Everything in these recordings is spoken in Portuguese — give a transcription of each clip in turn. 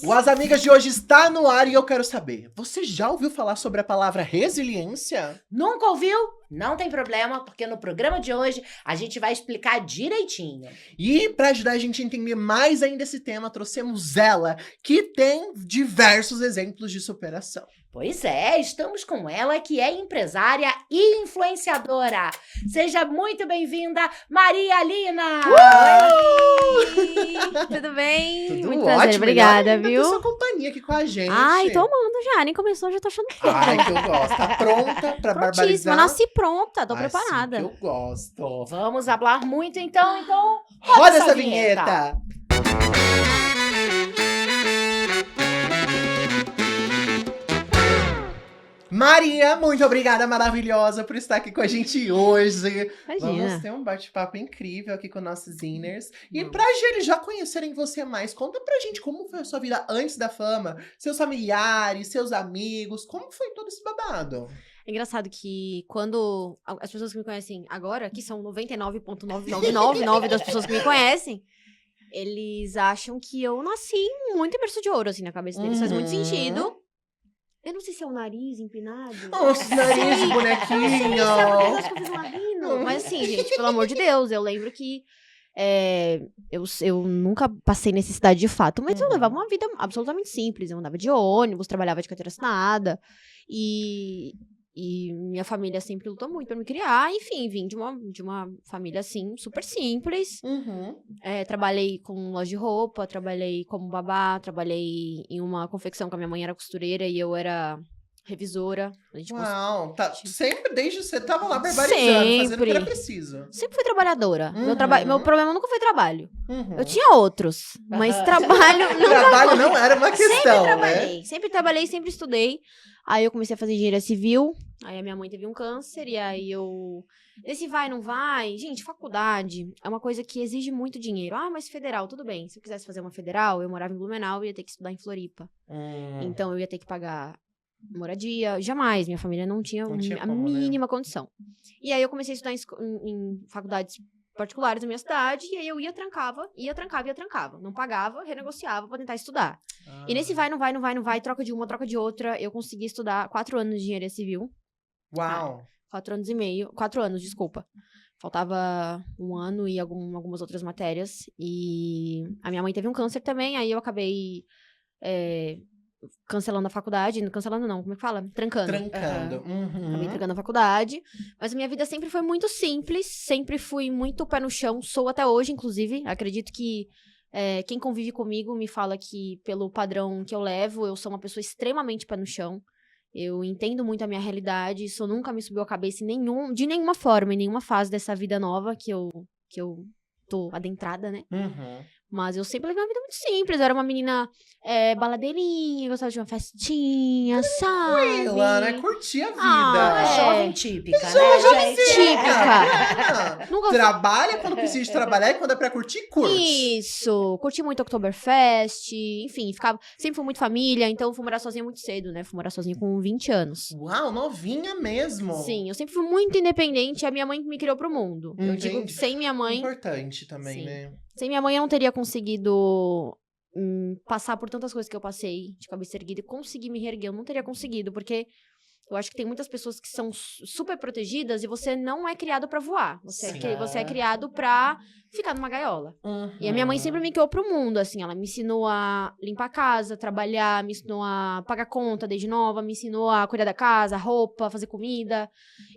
O As Amigas de hoje está no ar e eu quero saber, você já ouviu falar sobre a palavra resiliência? Nunca ouviu? Não tem problema, porque no programa de hoje a gente vai explicar direitinho. E para ajudar a gente a entender mais ainda esse tema, trouxemos ela, que tem diversos exemplos de superação. Pois é, estamos com ela, que é empresária e influenciadora. Seja muito bem-vinda, Maria Lina! Oi! Tudo bem? Tudo Muito ótimo, prazer, obrigada, melhor ainda viu? ter sua companhia aqui com a gente. Ai, tô amando já, nem começou, já tô achando que Ai, que eu gosto. Tá pronta pra Prontíssima, barbarizar? nasci pronta, tô Assim preparada. que eu gosto. Vamos falar muito então Roda essa vinheta! Maria, muito obrigada, maravilhosa, por estar aqui com a gente hoje. Imagina. Vamos ter um bate-papo incrível aqui com nossos Inners. E Vamos. pra eles já conhecerem você mais, conta pra gente como foi a sua vida antes da fama, seus familiares, seus amigos, como foi todo esse babado? É engraçado que quando as pessoas que me conhecem agora, que são 99,9999 das pessoas que me conhecem, eles acham que eu nasci muito em berço de ouro, assim, na cabeça deles. Faz muito sentido. Eu não sei se é o nariz empinado. Nossa, nariz de bonequinho. Eu acho que eu fiz um labino. Mas assim, gente, pelo amor de Deus, eu lembro que eu nunca passei necessidade de fato, mas eu levava uma vida absolutamente simples. Eu andava de ônibus, trabalhava de carteira assinada. E minha família sempre lutou muito pra me criar. Enfim, vim de uma família, assim, super simples. Trabalhei com loja de roupa, trabalhei como babá, trabalhei em uma confecção que a minha mãe era costureira e eu era revisora. Uau, tá, sempre desde você tava lá barbarizando, fazendo o que era preciso. Sempre fui trabalhadora. Meu problema nunca foi trabalho. Uhum. Eu tinha outros, mas trabalho nunca Trabalho não era uma questão, Sempre trabalhei, sempre estudei. Aí eu comecei a fazer engenharia civil, aí a minha mãe teve um câncer, e aí esse vai, não vai... Gente, faculdade é uma coisa que exige muito dinheiro. Ah, mas federal, tudo bem. Se eu quisesse fazer uma federal, eu morava em Blumenau e ia ter que estudar em Floripa. Então eu ia ter que pagar moradia. Jamais, minha família não tinha a mínima condição. E aí eu comecei a estudar em faculdades particulares da minha cidade, e aí eu ia, trancava. Não pagava, renegociava pra tentar estudar. E nesse vai, não vai, troca de uma, troca de outra, eu consegui estudar 4 anos de engenharia civil. Uau! 4 anos e meio, 4 anos, desculpa. Faltava 1 ano e algumas outras matérias. E a minha mãe teve um câncer também, aí eu acabei cancelando a faculdade. Cancelando não, como é que fala? Trancando. Acabei trancando a faculdade. Mas a minha vida sempre foi muito simples, sempre fui muito pé no chão, sou até hoje, inclusive. Acredito que quem convive comigo me fala que, pelo padrão que eu levo, eu sou uma pessoa extremamente pé no chão. Eu entendo muito a minha realidade, isso nunca me subiu a cabeça de nenhuma forma, em nenhuma fase dessa vida nova que eu tô adentrada, né? Mas eu sempre levei uma vida muito simples. Eu era uma menina baladeirinha, gostava de uma festinha, sabe? Tranquila, né? Curtia a vida. Jovem típica, né? Jovem típica. Nunca trabalha quando precisa trabalhar e quando é pra curtir, curte. Isso. Curti muito Oktoberfest, enfim, sempre fui muito família, então fui morar sozinha muito cedo, né? Fui morar sozinha com 20 anos. Uau, novinha mesmo. Sim, eu sempre fui muito independente, a minha mãe me criou pro mundo. Eu digo que sem minha mãe... Importante também, né? Sem minha mãe eu não teria conseguido passar por tantas coisas que eu passei de cabeça erguida e conseguir me reerguer. Eu não teria conseguido, porque eu acho que tem muitas pessoas que são super protegidas e você não é criado pra voar. Você é criado pra ficar numa gaiola. E a minha mãe sempre me criou pro mundo, assim. Ela me ensinou a limpar a casa, trabalhar, me ensinou a pagar conta desde nova, me ensinou a cuidar da casa, roupa, fazer comida.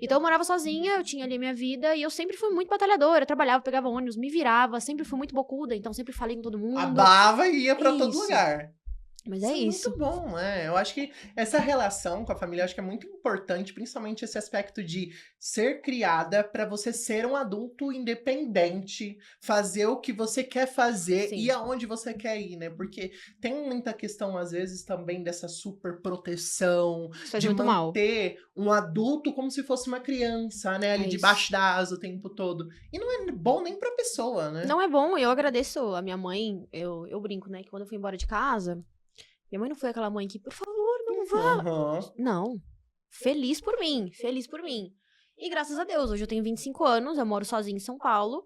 Então eu morava sozinha, eu tinha ali a minha vida e eu sempre fui muito batalhadora. Eu trabalhava, pegava ônibus, me virava, sempre fui muito bocuda, então sempre falei com todo mundo. Abava e ia pra todo lugar. Mas é isso. Muito bom, né? Eu acho que essa relação com a família, eu acho que é muito importante, principalmente esse aspecto de ser criada pra você ser um adulto independente, fazer o que você quer fazer e aonde você quer ir, né? Porque tem muita questão, às vezes, também dessa super proteção, de manter um adulto como se fosse uma criança, né? Ali debaixo da asa o tempo todo. E não é bom nem pra pessoa, né? Não é bom, eu agradeço a minha mãe, eu brinco, né? Que quando eu fui embora de casa... Minha mãe não foi aquela mãe que, por favor, não vá. Não. Feliz por mim. E graças a Deus, hoje eu tenho 25 anos, eu moro sozinha em São Paulo.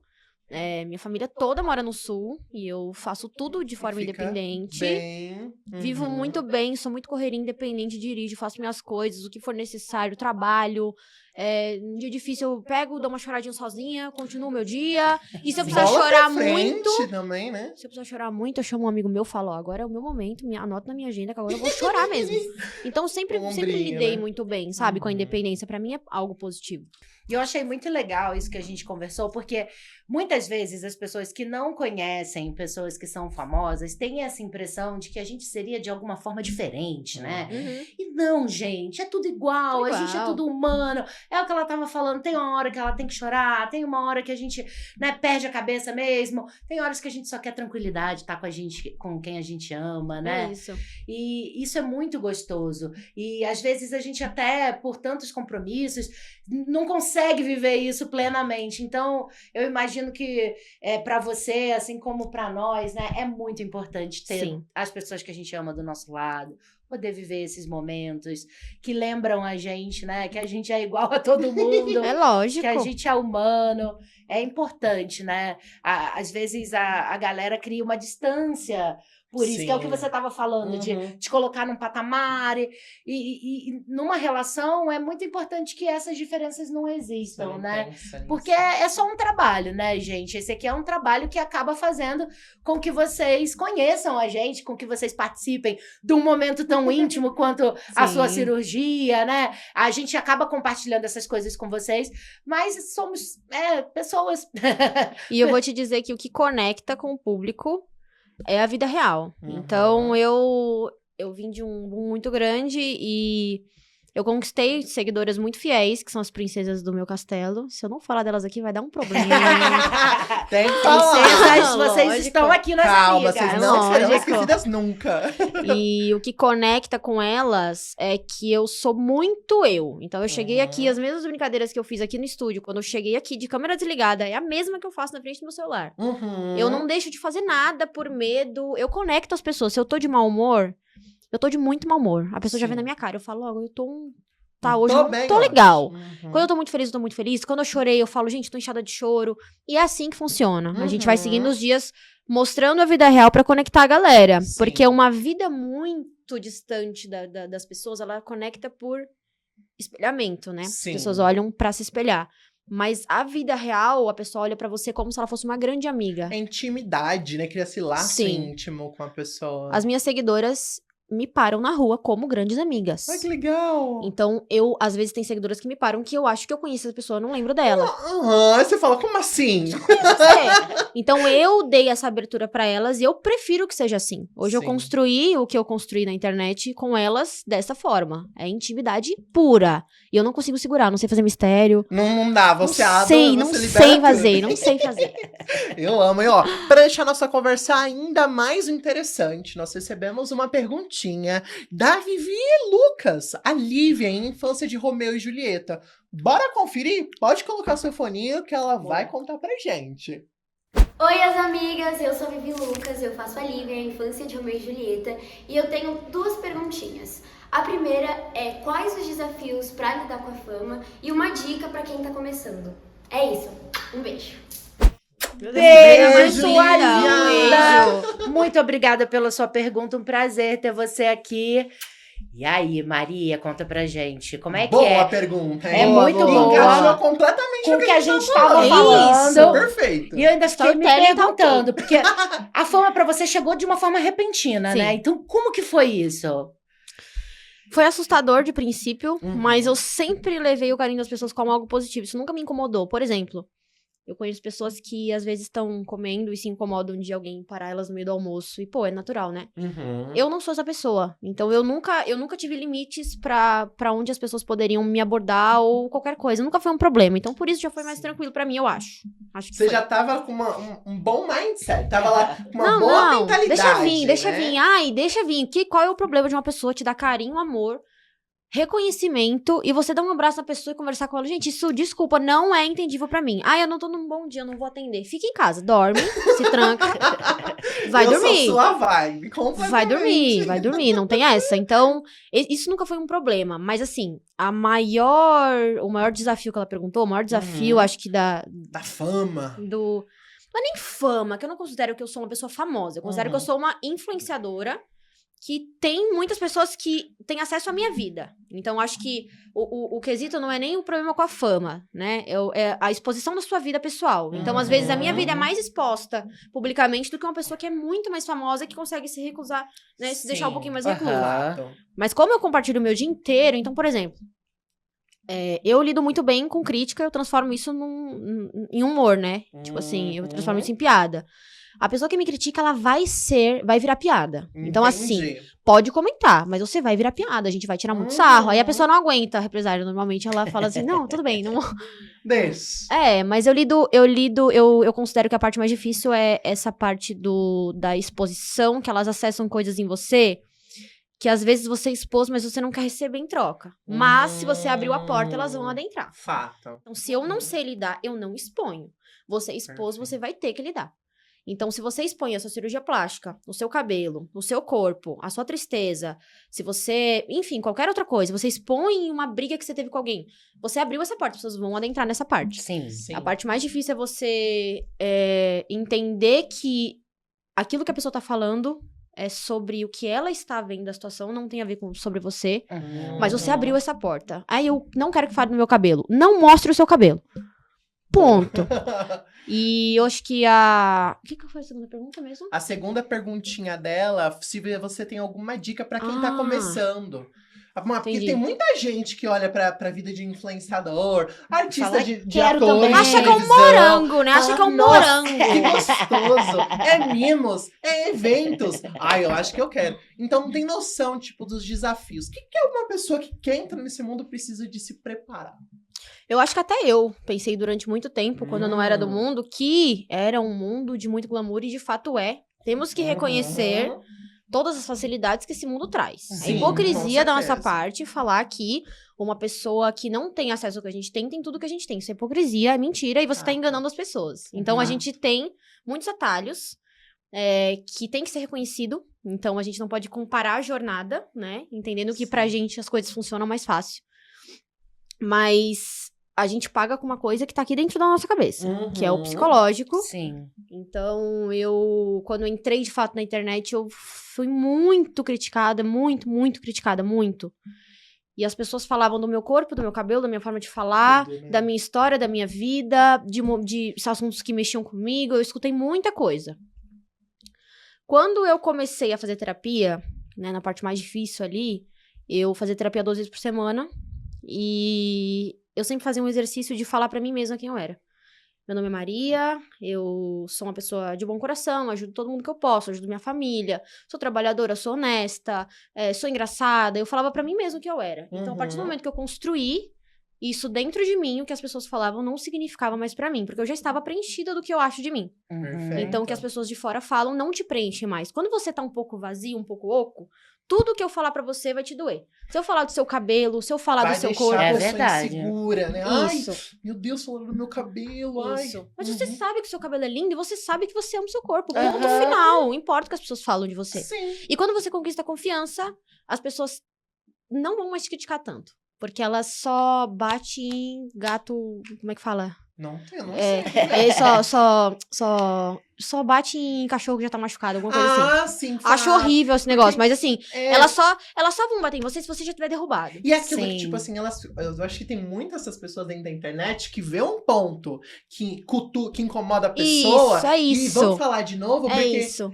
minha família toda mora no Sul e eu faço tudo de forma Fica independente. bem. Vivo muito bem, sou muito correria independente, dirijo, faço minhas coisas, o que for necessário, trabalho. Um dia difícil eu pego, dou uma choradinha sozinha, continuo o meu dia. E se eu precisar Bola chorar pra frente muito... também, né? Se eu precisar chorar muito, eu chamo um amigo meu e falo, ó, agora é o meu momento, anota na minha agenda que agora eu vou chorar mesmo. Então, eu sempre ombrinho, lidei né? muito bem, sabe, com a independência. Pra mim é algo positivo. E eu achei muito legal isso que a gente conversou, porque muitas vezes as pessoas que não conhecem pessoas que são famosas têm essa impressão de que a gente seria de alguma forma diferente, né? E não, gente, é tudo igual, a gente é tudo humano. É o que ela tava falando, tem uma hora que ela tem que chorar, tem uma hora que a gente, né, perde a cabeça mesmo, tem horas que a gente só quer tranquilidade, tá com a gente, com quem a gente ama, né? É isso. E isso é muito gostoso. E às vezes a gente até, por tantos compromissos, não consegue viver isso plenamente. Então, eu imagino que para você, assim como para nós, né, é muito importante ter Sim. as pessoas que a gente ama do nosso lado, poder viver esses momentos que lembram a gente, né, que a gente é igual a todo mundo. É lógico. Que a gente é humano, é importante, né? Às vezes a galera cria uma distância por isso, Sim. que é o que você estava falando, de te colocar num patamar. E numa relação é muito importante que essas diferenças não existam, né? Porque é só um trabalho, né, gente? Esse aqui é um trabalho que acaba fazendo com que vocês conheçam a gente, com que vocês participem de um momento tão íntimo quanto a sua Sim. cirurgia, né? A gente acaba compartilhando essas coisas com vocês, mas somos pessoas. E eu vou te dizer que o que conecta com o público é a vida real. Então, eu vim de um boom muito grande e eu conquistei seguidoras muito fiéis, que são as princesas do meu castelo. Se eu não falar delas aqui, vai dar um problema. Tem que falar. Princesas, vocês Lógico. estão aqui nas Calma, amigas. vocês não serão Lógico. esquecidas nunca. E o que conecta com elas é que eu sou muito eu. Então, eu cheguei aqui, as mesmas brincadeiras que eu fiz aqui no estúdio, quando eu cheguei aqui de câmera desligada, é a mesma que eu faço na frente do meu celular. Eu não deixo de fazer nada por medo. Eu conecto as pessoas. Se eu tô de mau humor, eu tô de muito mau humor. A pessoa já vê na minha cara. Eu falo, ó, eu tô tá, hoje eu não tô legal. Quando eu tô muito feliz, eu tô muito feliz. Quando eu chorei, eu falo, gente, tô inchada de choro. E é assim que funciona. A gente vai seguindo os dias, mostrando a vida real pra conectar a galera. Sim. Porque uma vida muito distante das pessoas, ela conecta por espelhamento, né? Sim. As pessoas olham pra se espelhar. Mas a vida real, a pessoa olha pra você como se ela fosse uma grande amiga. É intimidade, né? Cria esse laço Sim. íntimo com a pessoa. As minhas seguidoras me param na rua como grandes amigas. Ai, que legal! Então, às vezes, tem seguidoras que me param que eu acho que eu conheço essa pessoa, eu não lembro dela. Você fala, como assim? Então, eu dei essa abertura pra elas e eu prefiro que seja assim. Hoje eu Sim. construí o que eu construí na internet com elas dessa forma. É intimidade pura. E eu não consigo segurar, não sei fazer mistério. Não dá, você abre, você não libera sei tudo. fazer, não sei fazer. Eu amo. E ó, pra deixar nossa conversa ainda mais interessante, nós recebemos uma perguntinha da Vivi e Lucas, a Lívia, em Infância de Romeu e Julieta. Bora conferir? Pode colocar seu foninho que ela vai contar pra gente. Oi, as amigas! Eu sou a Vivi Lucas, eu faço a Lívia, a Infância de Romeu e Julieta, e eu tenho duas perguntinhas. A primeira é quais os desafios pra lidar com a fama e uma dica pra quem tá começando. É isso, um beijo! Beijo, sua Lívia! linda! Muito obrigada pela sua pergunta, um prazer ter você aqui. E aí, Maria, conta pra gente, como é que Boa é? pergunta, É hein? muito boa. Encaixou completamente Com o o que a gente tava tava falando. falando. Perfeito. E eu ainda fiquei me Storytelling perguntando, porque a fama pra você chegou de uma forma repentina, Sim. né? Então, como que foi isso? Foi assustador de princípio, Uhum. mas eu sempre levei o carinho das pessoas como algo positivo. Isso nunca me incomodou. Por exemplo, eu conheço pessoas que às vezes estão comendo e se incomodam de alguém parar elas no meio do almoço. E, pô, é natural, né? Uhum. Eu não sou essa pessoa. Então, eu nunca tive limites pra onde as pessoas poderiam me abordar ou qualquer coisa. Nunca foi um problema. Então, por isso já foi mais tranquilo pra mim, eu acho. Acho que Você foi. já tava com um bom mindset, tava lá com uma boa Não, mentalidade. deixa né? vir. Ai, deixa vir. Qual é o problema de uma pessoa te dar carinho, amor, reconhecimento e você dar um abraço na pessoa e conversar com ela? Gente, isso, desculpa, não é entendível pra mim. Ai, eu não tô num bom dia, eu não vou atender. Fica em casa, dorme, se tranca, vai eu dormir. Sou sua vibe, completamente. Vai dormir, não tem essa. Então, isso nunca foi um problema. Mas, assim, o maior desafio que ela perguntou, o maior desafio, acho que Da fama. Não é nem fama, que eu não considero que eu sou uma pessoa famosa. Eu considero que eu sou uma influenciadora que tem muitas pessoas que têm acesso à minha vida. Então, acho que o quesito não é nem o problema com a fama, né? É a exposição da sua vida pessoal. Então, às vezes, a minha vida é mais exposta publicamente do que uma pessoa que é muito mais famosa que consegue se recusar, né? Se deixar um pouquinho mais recluso. Mas como eu compartilho o meu dia inteiro, então, por exemplo, eu lido muito bem com crítica, eu transformo isso em humor, né? Tipo assim, eu transformo isso em piada. A pessoa que me critica, ela vai virar piada. Então, assim, pode comentar, mas você vai virar piada, a gente vai tirar muito sarro. Aí a pessoa não aguenta a represália, normalmente ela fala assim, não, tudo bem, não... Mas eu considero que a parte mais difícil é essa parte da exposição, que elas acessam coisas em você, que às vezes você expôs, mas você não quer receber em troca. Mas, se você abriu a porta, elas vão adentrar. Fato. Então, se eu não sei lidar, eu não exponho. Você expôs, você vai ter que lidar. Então, se você expõe a sua cirurgia plástica, o seu cabelo, o seu corpo, a sua tristeza, se você, enfim, qualquer outra coisa, você expõe uma briga que você teve com alguém, você abriu essa porta, as pessoas vão adentrar nessa parte. Sim. A parte mais difícil é você entender que aquilo que a pessoa tá falando é sobre o que ela está vendo da situação, não tem a ver sobre você, mas você abriu essa porta. Aí eu não quero que fale do meu cabelo. Não mostre o seu cabelo. Ponto. E eu acho que O que foi a segunda pergunta mesmo? A segunda perguntinha dela, se você tem alguma dica pra quem tá começando. Porque tem muita gente que olha pra vida de influenciador, artista de atores. Acha que é um morango, né? Acha que é um morango. Que gostoso. É mimos, é eventos. Eu acho que eu quero. Então não tem noção, tipo, dos desafios. O que uma pessoa que quer entrar nesse mundo precisa de se preparar? Eu acho que até eu pensei durante muito tempo, quando eu não era do mundo, que era um mundo de muito glamour e de fato é. Temos que reconhecer todas as facilidades que esse mundo traz. Sim, é hipocrisia da nossa parte falar que uma pessoa que não tem acesso ao que a gente tem tudo que a gente tem. Isso é hipocrisia, é mentira e você tá enganando as pessoas. Então a gente tem muitos atalhos que tem que ser reconhecido. Então a gente não pode comparar a jornada, né? Entendendo que pra gente as coisas funcionam mais fácil. Mas a gente paga com uma coisa que tá aqui dentro da nossa cabeça, que é o psicológico. Sim. Então, quando eu entrei de fato na internet, eu fui muito criticada, muito, muito criticada, muito. E as pessoas falavam do meu corpo, do meu cabelo, da minha forma de falar, da minha história, da minha vida, de assuntos que mexiam comigo. Eu escutei muita coisa. Quando eu comecei a fazer terapia, né, na parte mais difícil ali, eu fazia terapia 2 vezes por semana. E eu sempre fazia um exercício de falar pra mim mesma quem eu era. Meu nome é Maria, eu sou uma pessoa de bom coração, ajudo todo mundo que eu posso, ajudo minha família, sou trabalhadora, sou honesta, sou engraçada. Eu falava pra mim mesma que eu era. Então, a partir do momento que eu construí isso dentro de mim, o que as pessoas falavam não significava mais pra mim, porque eu já estava preenchida do que eu acho de mim. Então, o que as pessoas de fora falam não te preenche mais. Quando você tá um pouco vazio, um pouco oco, tudo que eu falar pra você vai te doer. Se eu falar do seu cabelo, se eu falar do seu corpo... É verdade. Insegura, né? Isso. Ai, meu Deus, falando do meu cabelo. Isso. Ai. Mas você sabe que o seu cabelo é lindo e você sabe que você ama o seu corpo. Ponto final. Não importa o que as pessoas falam de você. Sim. E quando você conquista a confiança, as pessoas não vão mais te criticar tanto. Porque elas só batem em gato... Como é que fala? Não sei. Só bate em cachorro que já tá machucado, alguma coisa assim. Sim. Acho horrível esse negócio, mas assim, elas só vão bater em você se você já tiver derrubado. E aquilo que, tipo assim, eu acho que tem muitas essas pessoas dentro da internet que vê um ponto que incomoda a pessoa. Isso. E vamos falar de novo, porque isso.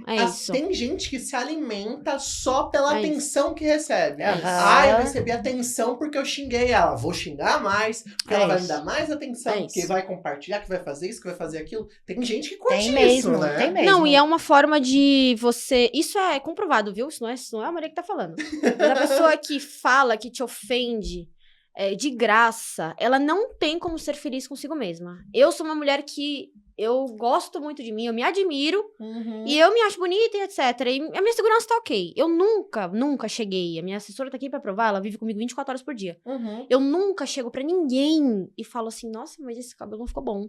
Tem gente que se alimenta só pela atenção que recebe. Eu recebi atenção porque eu xinguei ela. Vou xingar mais, porque ela vai me dar mais atenção, porque vai compartilhar, que vai fazer isso, que vai fazer aquilo. Tem gente que curte isso, né? Tem mesmo. Não, e é uma forma de você... Isso é comprovado, viu? Isso não é a Maria que tá falando. Mas a pessoa que fala, que te ofende de graça, ela não tem como ser feliz consigo mesma. Eu sou uma mulher que... Eu gosto muito de mim, eu me admiro, e eu me acho bonita e etc. E a minha segurança tá ok. Eu nunca cheguei. A minha assessora tá aqui pra provar, ela vive comigo 24 horas por dia. Eu nunca chego pra ninguém e falo assim, nossa, mas esse cabelo não ficou bom.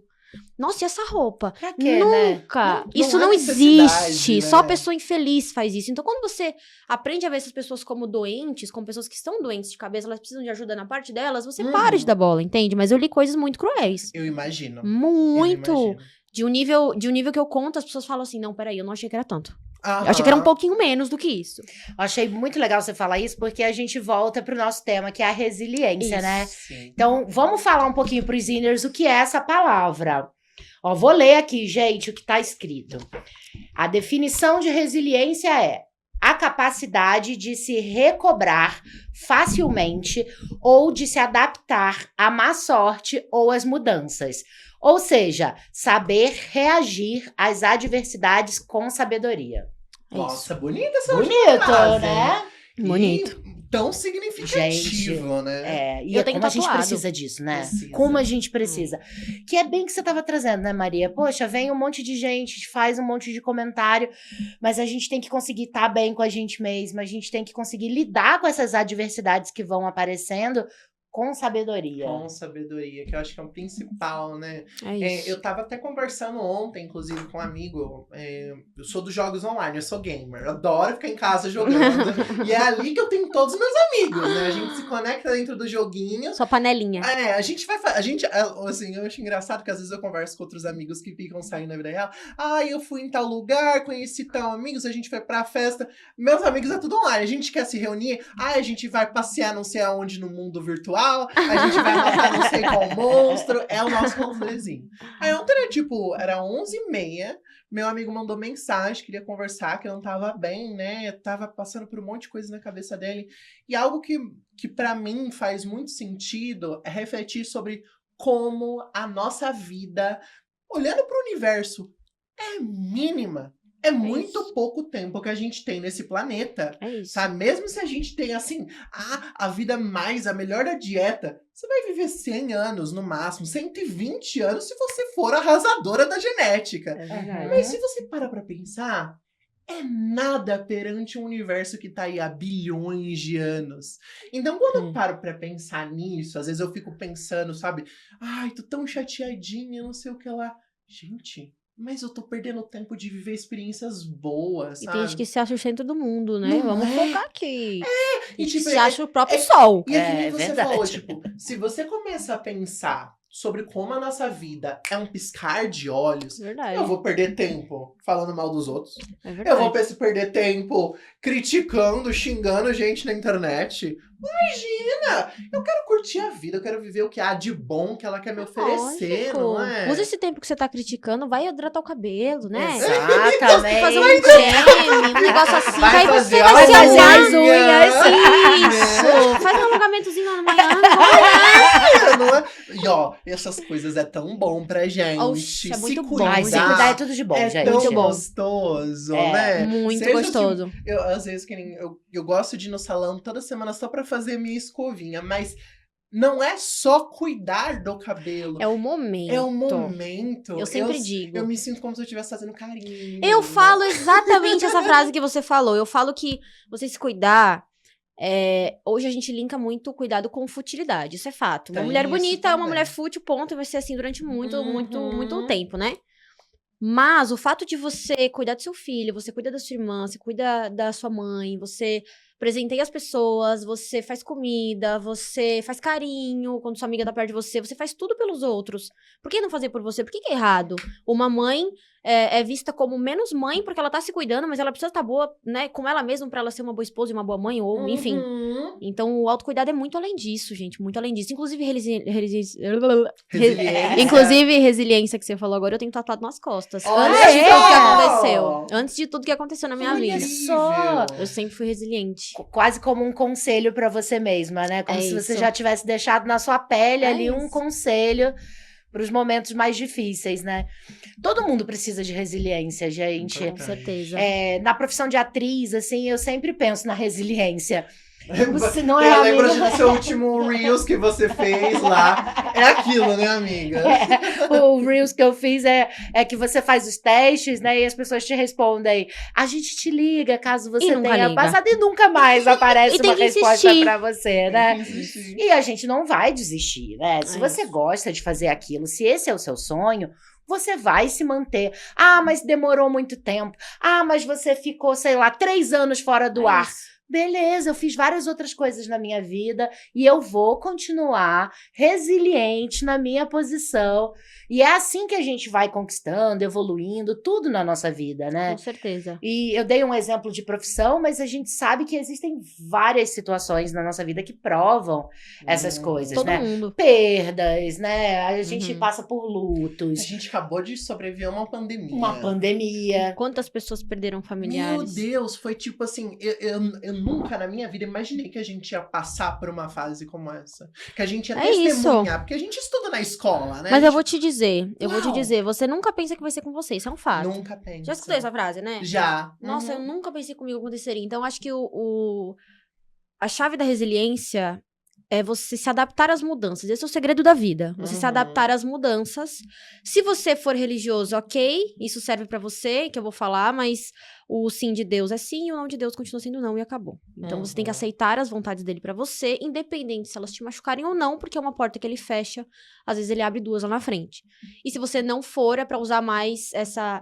Nossa, e essa roupa? Pra quê, nunca. Né? Isso não existe. Né? Só pessoa infeliz faz isso. Então, quando você aprende a ver essas pessoas como doentes, como pessoas que estão doentes de cabeça, elas precisam de ajuda na parte delas, você para de dar bola, entende? Mas eu li coisas muito cruéis. Eu imagino. Muito. De um nível que eu conto, as pessoas falam assim, não, peraí, eu não achei que era tanto. Eu achei que era um pouquinho menos do que isso. Achei muito legal você falar isso, porque a gente volta pro nosso tema, que é a resiliência, Isso. né? Então, vamos falar um pouquinho pros Ziners o que é essa palavra. Ó, vou ler aqui, gente, o que tá escrito. A definição de resiliência é a capacidade de se recobrar facilmente ou de se adaptar à má sorte ou às mudanças. Ou seja, saber reagir às adversidades com sabedoria. Nossa, bonita essa Bonito, frase, né? Bonito. E tão significativo, né? É, e Eu tenho como a gente tatuado. precisa disso, né? Precisa. Como a gente precisa. Que é bem que você estava trazendo, né, Maria? Poxa, vem um monte de gente, faz um monte de comentário, mas a gente tem que conseguir estar bem com a gente mesma, a gente tem que conseguir lidar com essas adversidades que vão aparecendo com sabedoria. Com sabedoria, que eu acho que é o principal, né? É isso. Eu tava até conversando ontem, inclusive, com um amigo. Eu sou dos jogos online, eu sou gamer. Eu adoro ficar em casa jogando. E é ali que eu tenho todos os meus amigos, né? A gente se conecta dentro do joguinho. Sua panelinha. A gente vai. Assim, eu acho engraçado que às vezes eu converso com outros amigos que ficam saindo na vida real. Eu fui em tal lugar, conheci tal amigos, a gente foi pra festa. Meus amigos é tudo online. A gente quer se reunir. A gente vai passear não sei aonde no mundo virtual. A gente vai matar não sei qual monstro. É o nosso rolezinho. Aí ontem era 11h30. Meu amigo mandou mensagem, queria conversar, que eu não tava bem, né? Tava passando por um monte de coisa na cabeça dele. E algo que para mim faz muito sentido é refletir sobre como a nossa vida, olhando para o universo, é mínima. É muito pouco tempo que a gente tem nesse planeta. É isso. Sabe? Mesmo se a gente tem, assim, a vida a melhor da dieta, você vai viver 100 anos no máximo, 120 anos se você for arrasadora da genética. É verdade. Mas se você para pra pensar, é nada perante um universo que tá aí há bilhões de anos. Então, quando eu paro pra pensar nisso, às vezes eu fico pensando, sabe? Tô tão chateadinha, não sei o que lá. Gente, mas eu tô perdendo tempo de viver experiências boas, E sabe? tem gente que se acha o centro do mundo, né? Não Vamos é? focar aqui. E, E tipo, se acha o próprio sol. E é que nem É você verdade. falou, tipo, se você começa a pensar sobre como a nossa vida é um piscar de olhos, Verdade. eu vou perder tempo falando mal dos outros. É Eu verdade. vou perder tempo criticando, xingando gente na internet. Imagina! Eu quero curtir a vida, eu quero viver o que há de bom que ela quer me oferecer, Lógico. não é? Usa esse tempo que você tá criticando, vai hidratar o cabelo, né? Exatamente. Fazer um creme, um negócio assim. Vai Aí fazer você vai se a fazer arrumar. as unhas. Isso. Faz um alongamentozinho lá no manhã. Não é? E ó, essas coisas é tão bom pra gente. Oxe, é muito se bom. cuidar, Ai, se cuidar é tudo de bom, é gente. tão Muito bom. gostoso, É, né? Muito Seja gostoso. Eu, às vezes, que nem eu gosto de ir no salão toda semana só pra fazer minha escovinha, mas não é só cuidar do cabelo. É o momento. É o momento. Eu sempre digo. Eu me sinto como se eu estivesse fazendo carinho. Eu falo exatamente essa frase que você falou. Eu falo que você se cuidar. Hoje a gente linka muito o cuidado com futilidade. Isso é fato. Uma Tem mulher isso bonita é uma também. mulher fútil, ponto. E vai ser assim durante muito Uhum. tempo, né? Mas o fato de você cuidar do seu filho, você cuida da sua irmã, você cuida da sua mãe, você presenteia as pessoas, você faz comida, você faz carinho quando sua amiga tá perto de você, você faz tudo pelos outros. Por que não fazer por você? Por que é errado? Uma mãe é vista como menos mãe porque ela tá se cuidando, mas ela precisa estar boa, né, com ela mesma pra ela ser uma boa esposa e uma boa mãe, ou enfim. Uhum. Então o autocuidado é muito além disso, gente, muito além disso. Inclusive Resiliência. Inclusive, resiliência que você falou agora, eu tenho tatuado nas costas. Olha Antes de tudo que só! aconteceu. Antes de tudo que aconteceu na minha Olha vida. só! Eu sempre fui resiliente. Quase como um conselho pra você mesma, né? Como É se você isso. já tivesse deixado na sua pele É ali um isso. conselho pros momentos mais difíceis, né? Todo mundo precisa de resiliência, gente. Importante. Com certeza. Na profissão de atriz, assim, eu sempre penso na resiliência. Você não Eu é lembro amiga. do seu último Reels que você fez lá. É aquilo, né, amiga? O Reels que eu fiz é que você faz os testes, né? E as pessoas te respondem. A gente te liga caso você nunca tenha liga. passado e nunca mais aparece E tem uma que resposta insistir. pra você, né? Tem que insistir. E a gente não vai desistir, né? Se É você isso. gosta de fazer aquilo, se esse é o seu sonho, você vai se manter. Ah, mas demorou muito tempo. Ah, mas você ficou, sei lá, 3 anos fora do ar. beleza, eu fiz várias outras coisas na minha vida e eu vou continuar resiliente na minha posição. E é assim que a gente vai conquistando, evoluindo, tudo na nossa vida, né? Com certeza. E eu dei um exemplo de profissão, mas a gente sabe que existem várias situações na nossa vida que provam essas coisas, Todo né? mundo. Perdas, né? A gente Uhum. passa por A lutos, gente acabou de sobreviver a uma pandemia. uma pandemia. Quantas pessoas perderam Meu familiares? Deus, foi tipo assim, eu nunca na minha vida imaginei que a gente ia passar por uma fase como essa. Que a gente ia É isso. testemunhar, porque a gente estuda na escola, né? Mas A eu vou gente te dizer, Uau. você nunca pensa que vai ser com você, isso é um fato. nunca pensa. Já escutei essa frase, né? Já. Nossa, Uhum. eu nunca pensei comigo aconteceria. Então, acho que a chave da resiliência é você se adaptar às mudanças. Esse é o segredo da vida. Você se Uhum. adaptar às mudanças. Se você for religioso, ok, isso serve pra você, que eu vou falar, mas o sim de Deus é sim e o não de Deus continua sendo não e acabou. Então, você tem que Uhum. aceitar as vontades dele pra você, independente se elas te machucarem ou não, porque é uma porta que ele fecha, às vezes ele abre duas lá na frente. E se você não for, é pra usar mais essa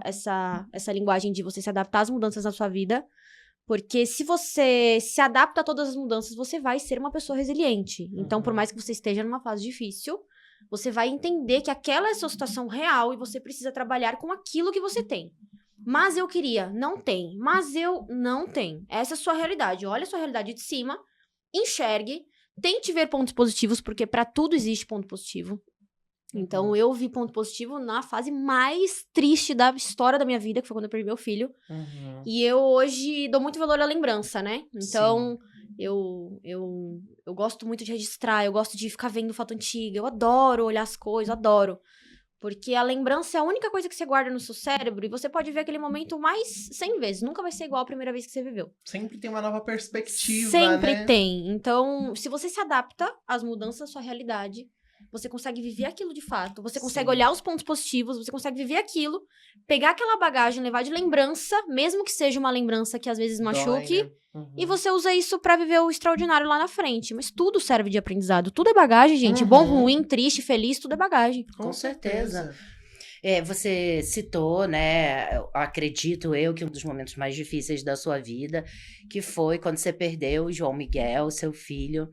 linguagem de você se adaptar às mudanças na sua vida. Porque se você se adapta a todas as mudanças, você vai ser uma pessoa resiliente. Então, por mais que você esteja numa fase difícil, você vai entender que aquela é a sua situação real e você precisa trabalhar com aquilo que você tem. Mas eu queria, não tem. Mas eu não tenho. Essa é a sua realidade. Olha a sua realidade de cima, enxergue, tente ver pontos positivos, porque pra tudo existe ponto positivo. Então, eu vi ponto positivo na fase mais triste da história da minha vida, que foi quando eu perdi meu filho. Uhum. E eu hoje dou muito valor à lembrança, né? Então, eu gosto muito de registrar, eu gosto de ficar vendo foto antiga, eu adoro olhar as coisas, eu adoro. Porque a lembrança é a única coisa que você guarda no seu cérebro e você pode ver aquele momento mais 100 vezes. Nunca vai ser igual a primeira vez que você viveu. Sempre tem uma nova perspectiva, Sempre né? tem. Então, se você se adapta às mudanças da sua realidade, você consegue viver aquilo de fato. Você consegue Sim. olhar os pontos positivos, você consegue viver aquilo, pegar aquela bagagem, levar de lembrança, mesmo que seja uma lembrança que às vezes machuque, Dói, né? Uhum. e você usa isso pra viver o extraordinário lá na frente. Mas tudo serve de aprendizado. Tudo é bagagem, gente. Uhum. Bom, ruim, triste, feliz, tudo é bagagem. Com certeza. Você citou, né, acredito eu, que um dos momentos mais difíceis da sua vida, que foi quando você perdeu o João Miguel, seu filho.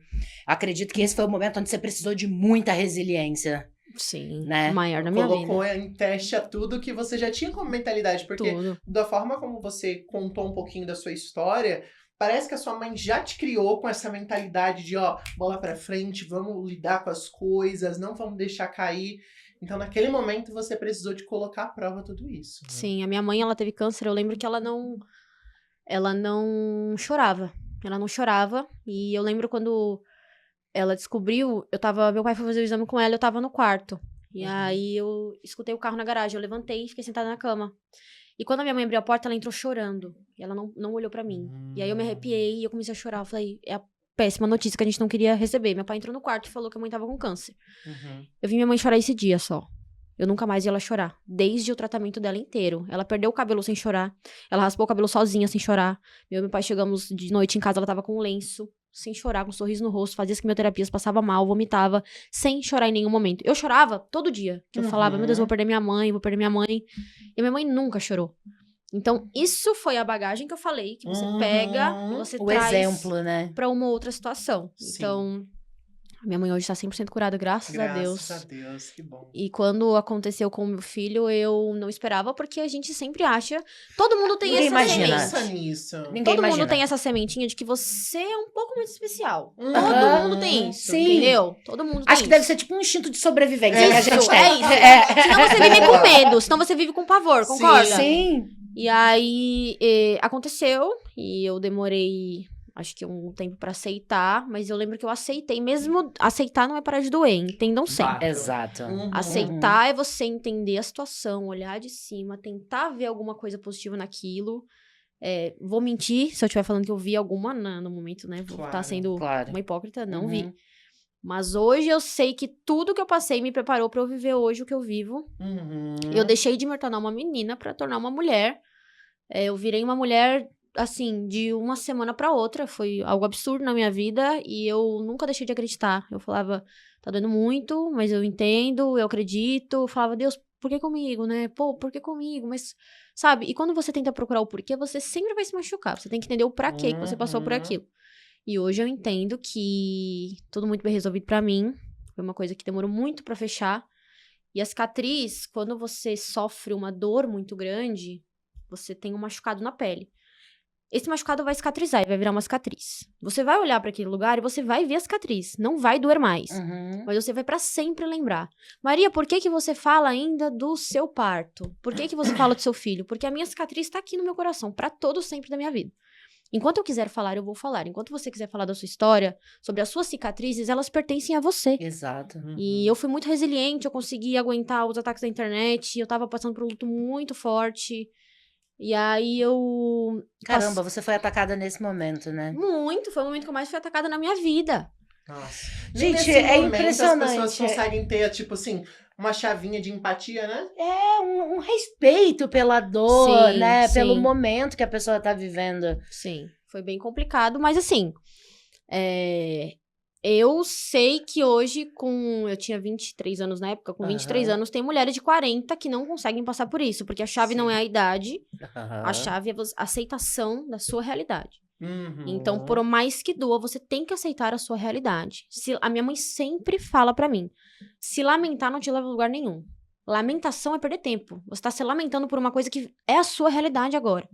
Acredito que esse foi o momento onde você precisou de muita resiliência, Sim, né? maior da minha Colocou vida. em teste a tudo que você já tinha como mentalidade, porque Tudo. da forma como você contou um pouquinho da sua história, parece que a sua mãe já te criou com essa mentalidade de, ó, bola pra frente, vamos lidar com as coisas, não vamos deixar cair. Então, naquele momento, você precisou de colocar à prova tudo isso. Né? Sim, a minha mãe, ela teve câncer, eu lembro que ela não chorava. Ela não chorava, e eu lembro quando ela descobriu, meu pai foi fazer o exame com ela, eu tava no quarto. E aí eu escutei o carro na garagem, eu levantei e fiquei sentada na cama. E quando a minha mãe abriu a porta, ela entrou chorando. E ela não olhou pra mim. E aí eu me arrepiei e eu comecei a chorar. Eu falei, é a péssima notícia que a gente não queria receber. Meu pai entrou no quarto e falou que a mãe tava com câncer. Uhum. Eu vi minha mãe chorar esse dia só. Eu nunca mais vi ela chorar. Desde o tratamento dela inteiro. Ela perdeu o cabelo sem chorar. Ela raspou o cabelo sozinha, sem chorar. Eu e meu pai chegamos de noite em casa, ela tava com um lenço, sem chorar, com um sorriso no rosto, fazia as quimioterapias, passava mal, vomitava, sem chorar em nenhum momento. Eu chorava todo dia. Que eu falava, meu Deus, vou perder minha mãe, vou perder minha mãe. E minha mãe nunca chorou. Então, isso foi a bagagem que eu falei, que você pega e você O traz exemplo, né? pra uma outra situação. Sim. Então, minha mãe hoje tá 100% curada, graças a Deus. Graças a Deus, que bom. E quando aconteceu com o meu filho, eu não esperava, porque a gente sempre acha... Todo mundo tem Ninguém essa imagina. semente. Pensa nisso. Ninguém Todo imagina. mundo tem essa sementinha de que você é um pouco muito especial. Uhum. Todo mundo tem isso, Sim. entendeu? Todo mundo tem Acho que deve isso. ser tipo um instinto de sobrevivência que a gente Isso, tem. é isso. Senão você vive com medo, senão você vive com pavor, concorda? Sim. E aí, aconteceu, e eu demorei, acho que um tempo pra aceitar, mas eu lembro que eu aceitei. Mesmo aceitar não é parar de doer, entendam sempre. Exato. Uhum. Aceitar é você entender a situação, olhar de cima, tentar ver alguma coisa positiva naquilo. Vou mentir se eu estiver falando que eu vi alguma no momento, né? Vou Claro, estar sendo claro. uma hipócrita, não Uhum. vi. Mas hoje eu sei que tudo que eu passei me preparou pra eu viver hoje o que eu vivo. Uhum. Eu deixei de me tornar uma menina pra tornar uma mulher. Eu virei uma mulher, assim, de uma semana pra outra. Foi algo absurdo na minha vida e eu nunca deixei de acreditar. Eu falava, tá doendo muito, mas eu entendo, eu acredito. Eu falava, Deus, por que comigo, né? Pô, por que comigo? Mas sabe? E quando você tenta procurar o porquê, você sempre vai se machucar. Você tem que entender o pra quê que você passou por aquilo. E hoje eu entendo que tudo muito bem resolvido pra mim. Foi uma coisa que demorou muito pra fechar. E a cicatriz, quando você sofre uma dor muito grande, você tem um machucado na pele. Esse machucado vai cicatrizar e vai virar uma cicatriz. Você vai olhar pra aquele lugar e você vai ver a cicatriz. Não vai doer mais. Mas você vai pra sempre lembrar. Maria, por que você fala ainda do seu parto? Por que você fala do seu filho? Porque a minha cicatriz tá aqui no meu coração, pra todo sempre da minha vida. Enquanto eu quiser falar, eu vou falar. Enquanto você quiser falar da sua história, sobre as suas cicatrizes, elas pertencem a você. Exato. E eu fui muito resiliente, eu consegui aguentar os ataques da internet, eu tava passando por um luto muito forte. E aí eu... Caramba, você foi atacada nesse momento, né? Muito, foi o momento que eu mais fui atacada na minha vida. Nossa. Gente, Nesse é momento, impressionante. as pessoas conseguem ter, tipo assim, uma chavinha de empatia, né? É um respeito pela dor, Sim, né? sim. Pelo momento que a pessoa tá vivendo. Sim, foi bem complicado, mas assim, eu sei que hoje, eu tinha 23 anos na época, com 23 anos, tem mulheres de 40 que não conseguem passar por isso, porque a chave não é a idade, a chave é a aceitação da sua realidade. Então, por mais que doa, você tem que aceitar a sua realidade. A minha mãe sempre fala pra mim, se lamentar não te leva a lugar nenhum. Lamentação é perder tempo. Você tá se lamentando por uma coisa que é a sua realidade agora.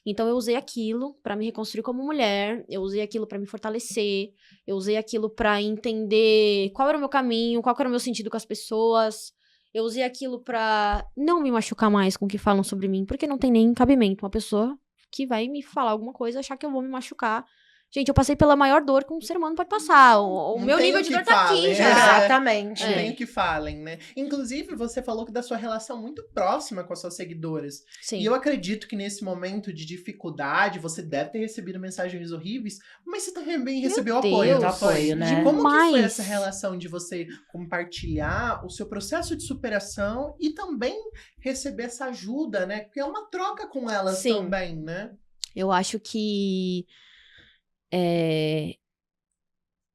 Então, eu usei aquilo pra me reconstruir como mulher, eu usei aquilo pra me fortalecer, eu usei aquilo pra entender qual era o meu caminho, qual era o meu sentido com as pessoas. Eu usei aquilo pra não me machucar mais com o que falam sobre mim, porque não tem nem cabimento uma pessoa que vai me falar alguma coisa, achar que eu vou me machucar. Gente, eu passei pela maior dor que um ser humano pode passar. O meu nível de dor tá aqui já. Exatamente. Não tem o que falem, né? Inclusive, você falou que da sua relação muito próxima com as suas seguidoras. Sim. E eu acredito que nesse momento de dificuldade, você deve ter recebido mensagens horríveis, mas você também recebeu apoio, Deus, tá? apoio, né? Como que foi Demais. essa relação de você compartilhar o seu processo de superação e também receber essa ajuda, né? Porque é uma troca com elas Sim. também, né? Eu acho que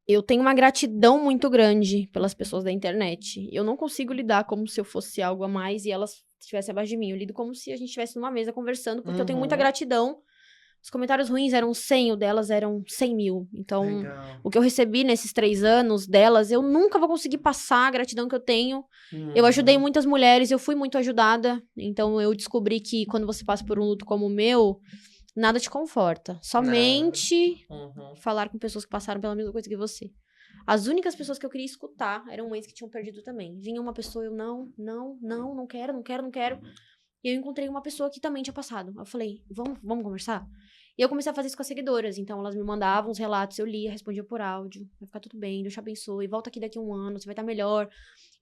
eu tenho uma gratidão muito grande pelas pessoas da internet. Eu não consigo lidar como se eu fosse algo a mais e elas estivessem abaixo de mim. Eu lido como se a gente estivesse numa mesa conversando, porque eu tenho muita gratidão. Os comentários ruins eram 100, o delas eram 100 mil. Então, Legal. o que eu recebi nesses 3 anos delas, eu nunca vou conseguir passar a gratidão que eu tenho. Eu ajudei muitas mulheres, eu fui muito ajudada. Então, eu descobri que quando você passa por um luto como o meu, nada te conforta. Somente falar com pessoas que passaram pela mesma coisa que você. As únicas pessoas que eu queria escutar eram mães que tinham perdido também. Vinha uma pessoa, eu não quero. E eu encontrei uma pessoa que também tinha passado. Eu falei, vamos conversar? E eu comecei a fazer isso com as seguidoras. Então, elas me mandavam os relatos, eu lia, respondia por áudio. Vai ficar tudo bem, Deus te abençoe. Volta aqui daqui a 1 ano, você vai estar melhor.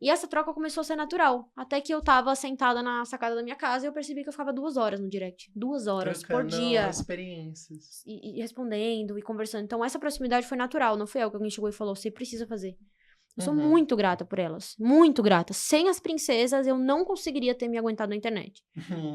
E essa troca começou a ser natural. Até que eu tava sentada na sacada da minha casa e eu percebi que eu ficava 2 horas no direct. 2 horas por dia. Experiências. E respondendo e conversando. Então, essa proximidade foi natural. Não foi algo que alguém chegou e falou, você precisa fazer. Eu sou muito grata por elas. Muito grata. Sem as princesas, eu não conseguiria ter me aguentado na internet.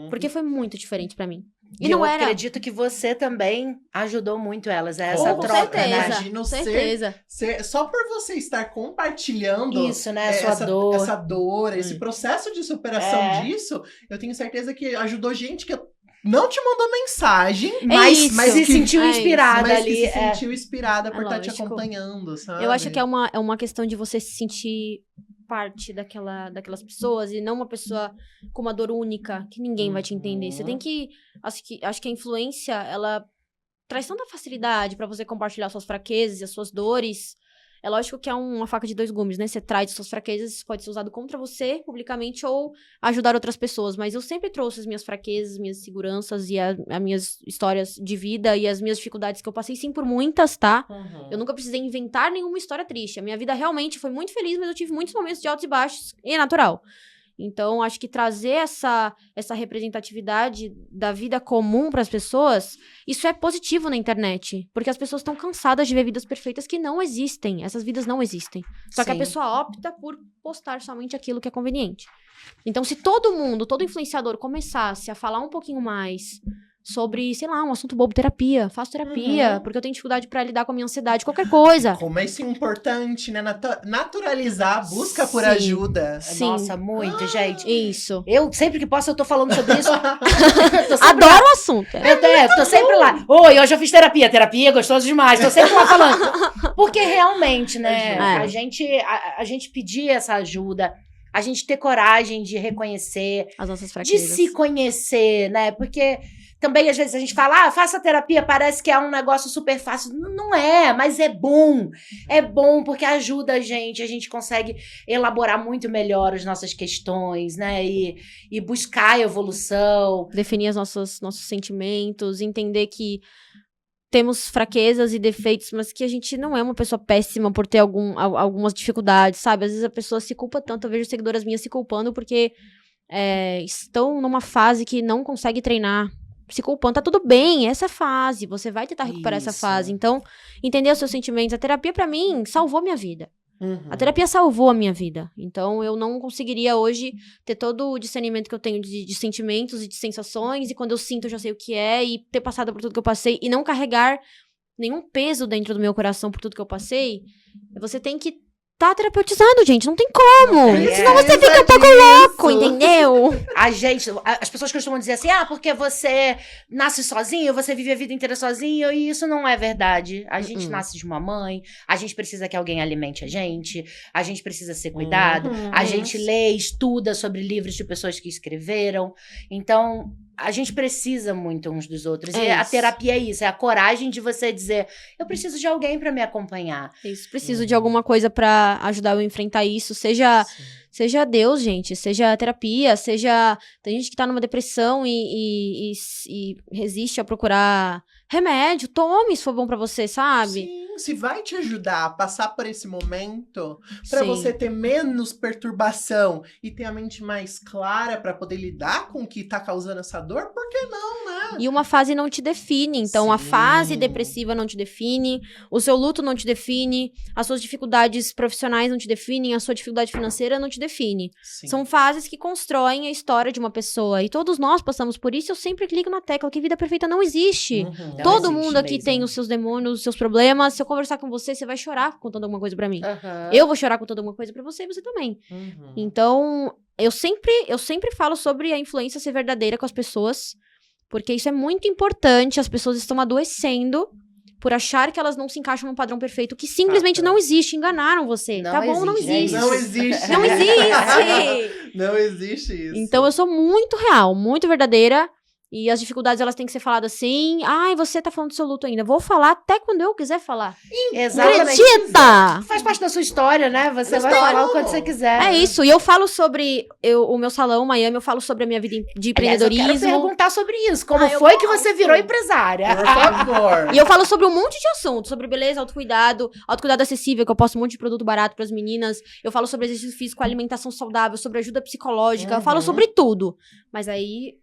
Porque foi muito diferente pra mim. E eu não era... acredito que você também ajudou muito elas, essa Com troca, certeza, né? Imagino com certeza. Só por você estar compartilhando Isso, né? Sua dor. essa dor, esse processo de superação disso, eu tenho certeza que ajudou gente que não te mandou mensagem, isso. mas se que- sentiu é inspirada mas ali. que se sentiu inspirada por estar te lógico. acompanhando, sabe? Eu acho que é uma questão de você se sentir parte daquelas pessoas e não uma pessoa com uma dor única que ninguém vai te entender. Você tem que... Acho que a influência, ela traz tanta facilidade pra você compartilhar suas fraquezas e as suas dores. É lógico que é uma faca de 2 gumes, né? Você traz suas fraquezas, isso pode ser usado contra você, publicamente, ou ajudar outras pessoas. Mas eu sempre trouxe as minhas fraquezas, minhas inseguranças e as minhas histórias de vida e as minhas dificuldades que eu passei, sim, por muitas, tá? Eu nunca precisei inventar nenhuma história triste. A minha vida realmente foi muito feliz, mas eu tive muitos momentos de altos e baixos, e é natural. Então, acho que trazer essa representatividade da vida comum para as pessoas, isso é positivo na internet. Porque as pessoas estão cansadas de ver vidas perfeitas que não existem. Essas vidas não existem. Só que a Sim. pessoa opta por postar somente aquilo que é conveniente. Então, se todo influenciador começasse a falar um pouquinho mais sobre, sei lá, um assunto bobo, terapia. Faço terapia, porque eu tenho dificuldade pra lidar com a minha ansiedade, qualquer coisa. Como é isso importante, né? Naturalizar a busca por Sim. ajuda. Sim. Nossa, muito, gente. Isso. Eu, sempre que posso, eu tô falando sobre isso. Adoro o assunto. Eu tô sempre lá. Oi, hoje eu fiz terapia. Terapia é gostoso demais. Tô sempre lá falando. Porque realmente, né? É. A gente pedir essa ajuda, a gente ter coragem de reconhecer, As nossas de fraquezas. se conhecer, né? Porque também, às vezes, a gente fala, faça terapia, parece que é um negócio super fácil. Não é, mas é bom. É bom porque ajuda a gente consegue elaborar muito melhor as nossas questões, né? E buscar evolução. Definir nossos sentimentos, entender que temos fraquezas e defeitos, mas que a gente não é uma pessoa péssima por ter algumas dificuldades, sabe? Às vezes a pessoa se culpa tanto, eu vejo seguidoras minhas se culpando porque estão numa fase que não consegue treinar, se culpando. Tá tudo bem, essa fase, você vai tentar recuperar essa Isso. fase. Então, entender os seus sentimentos. A terapia, pra mim, salvou minha vida. Uhum. A terapia salvou a minha vida. Então, eu não conseguiria hoje ter todo o discernimento que eu tenho de sentimentos e de sensações. E quando eu sinto, eu já sei o que é. E ter passado por tudo que eu passei. E não carregar nenhum peso dentro do meu coração por tudo que eu passei. Você tem que tá terapeutizando, gente. Não tem como. Senão você fica um pouco louco, entendeu? As pessoas costumam dizer assim, porque você nasce sozinho, você vive a vida inteira sozinho, e isso não é verdade. A gente nasce de uma mãe, a gente precisa que alguém alimente a gente precisa ser cuidado, a gente lê, estuda sobre livros de pessoas que escreveram. Então, a gente precisa muito uns dos outros. E a terapia é isso, é a coragem de você dizer, eu preciso de alguém pra me acompanhar. Isso, preciso de alguma coisa pra ajudar eu a enfrentar isso, seja Deus, gente, seja terapia, seja... Tem gente que tá numa depressão e resiste a procurar remédio, tome se for bom pra você, sabe? Sim, se vai te ajudar a passar por esse momento, pra Sim. você ter menos perturbação e ter a mente mais clara pra poder lidar com o que tá causando essa dor, por que não, né? E uma fase não te define, então a Sim. fase depressiva não te define, o seu luto não te define, as suas dificuldades profissionais não te definem, a sua dificuldade financeira não te define. Sim. São fases que constroem a história de uma pessoa. E todos nós passamos por isso. Eu sempre clico na tecla que vida perfeita não existe. Uhum. Não Todo existe mundo aqui mesmo. tem os seus demônios, os seus problemas. Se eu conversar com você, você vai chorar contando alguma coisa pra mim. Aham. Eu vou chorar contando alguma coisa pra você e você também. Uhum. Então, eu sempre falo sobre a influência ser verdadeira com as pessoas. Porque isso é muito importante. As pessoas estão adoecendo por achar que elas não se encaixam num padrão perfeito que simplesmente não existe. Enganaram você. Não Tá bom? Não existe, é existe. Não existe. Não existe. Não existe isso. Então eu sou muito real, muito verdadeira. E as dificuldades, elas têm que ser faladas assim. Ai, você tá falando do seu luto ainda. Vou falar até quando eu quiser falar. Exatamente. Acredita! Faz parte da sua história, né? Você vai História. falar o quanto você quiser. É isso. E eu falo sobre o meu salão, Miami. Eu falo sobre a minha vida de Aliás, eu quero empreendedorismo. perguntar sobre isso. Como Eu foi que você gosto. virou empresária? Por favor. E eu falo sobre um monte de assuntos. Sobre beleza, autocuidado acessível, que eu posto um monte de produto barato pras meninas. Eu falo sobre exercício físico, alimentação saudável, sobre ajuda psicológica. Eu falo sobre tudo. Mas aí...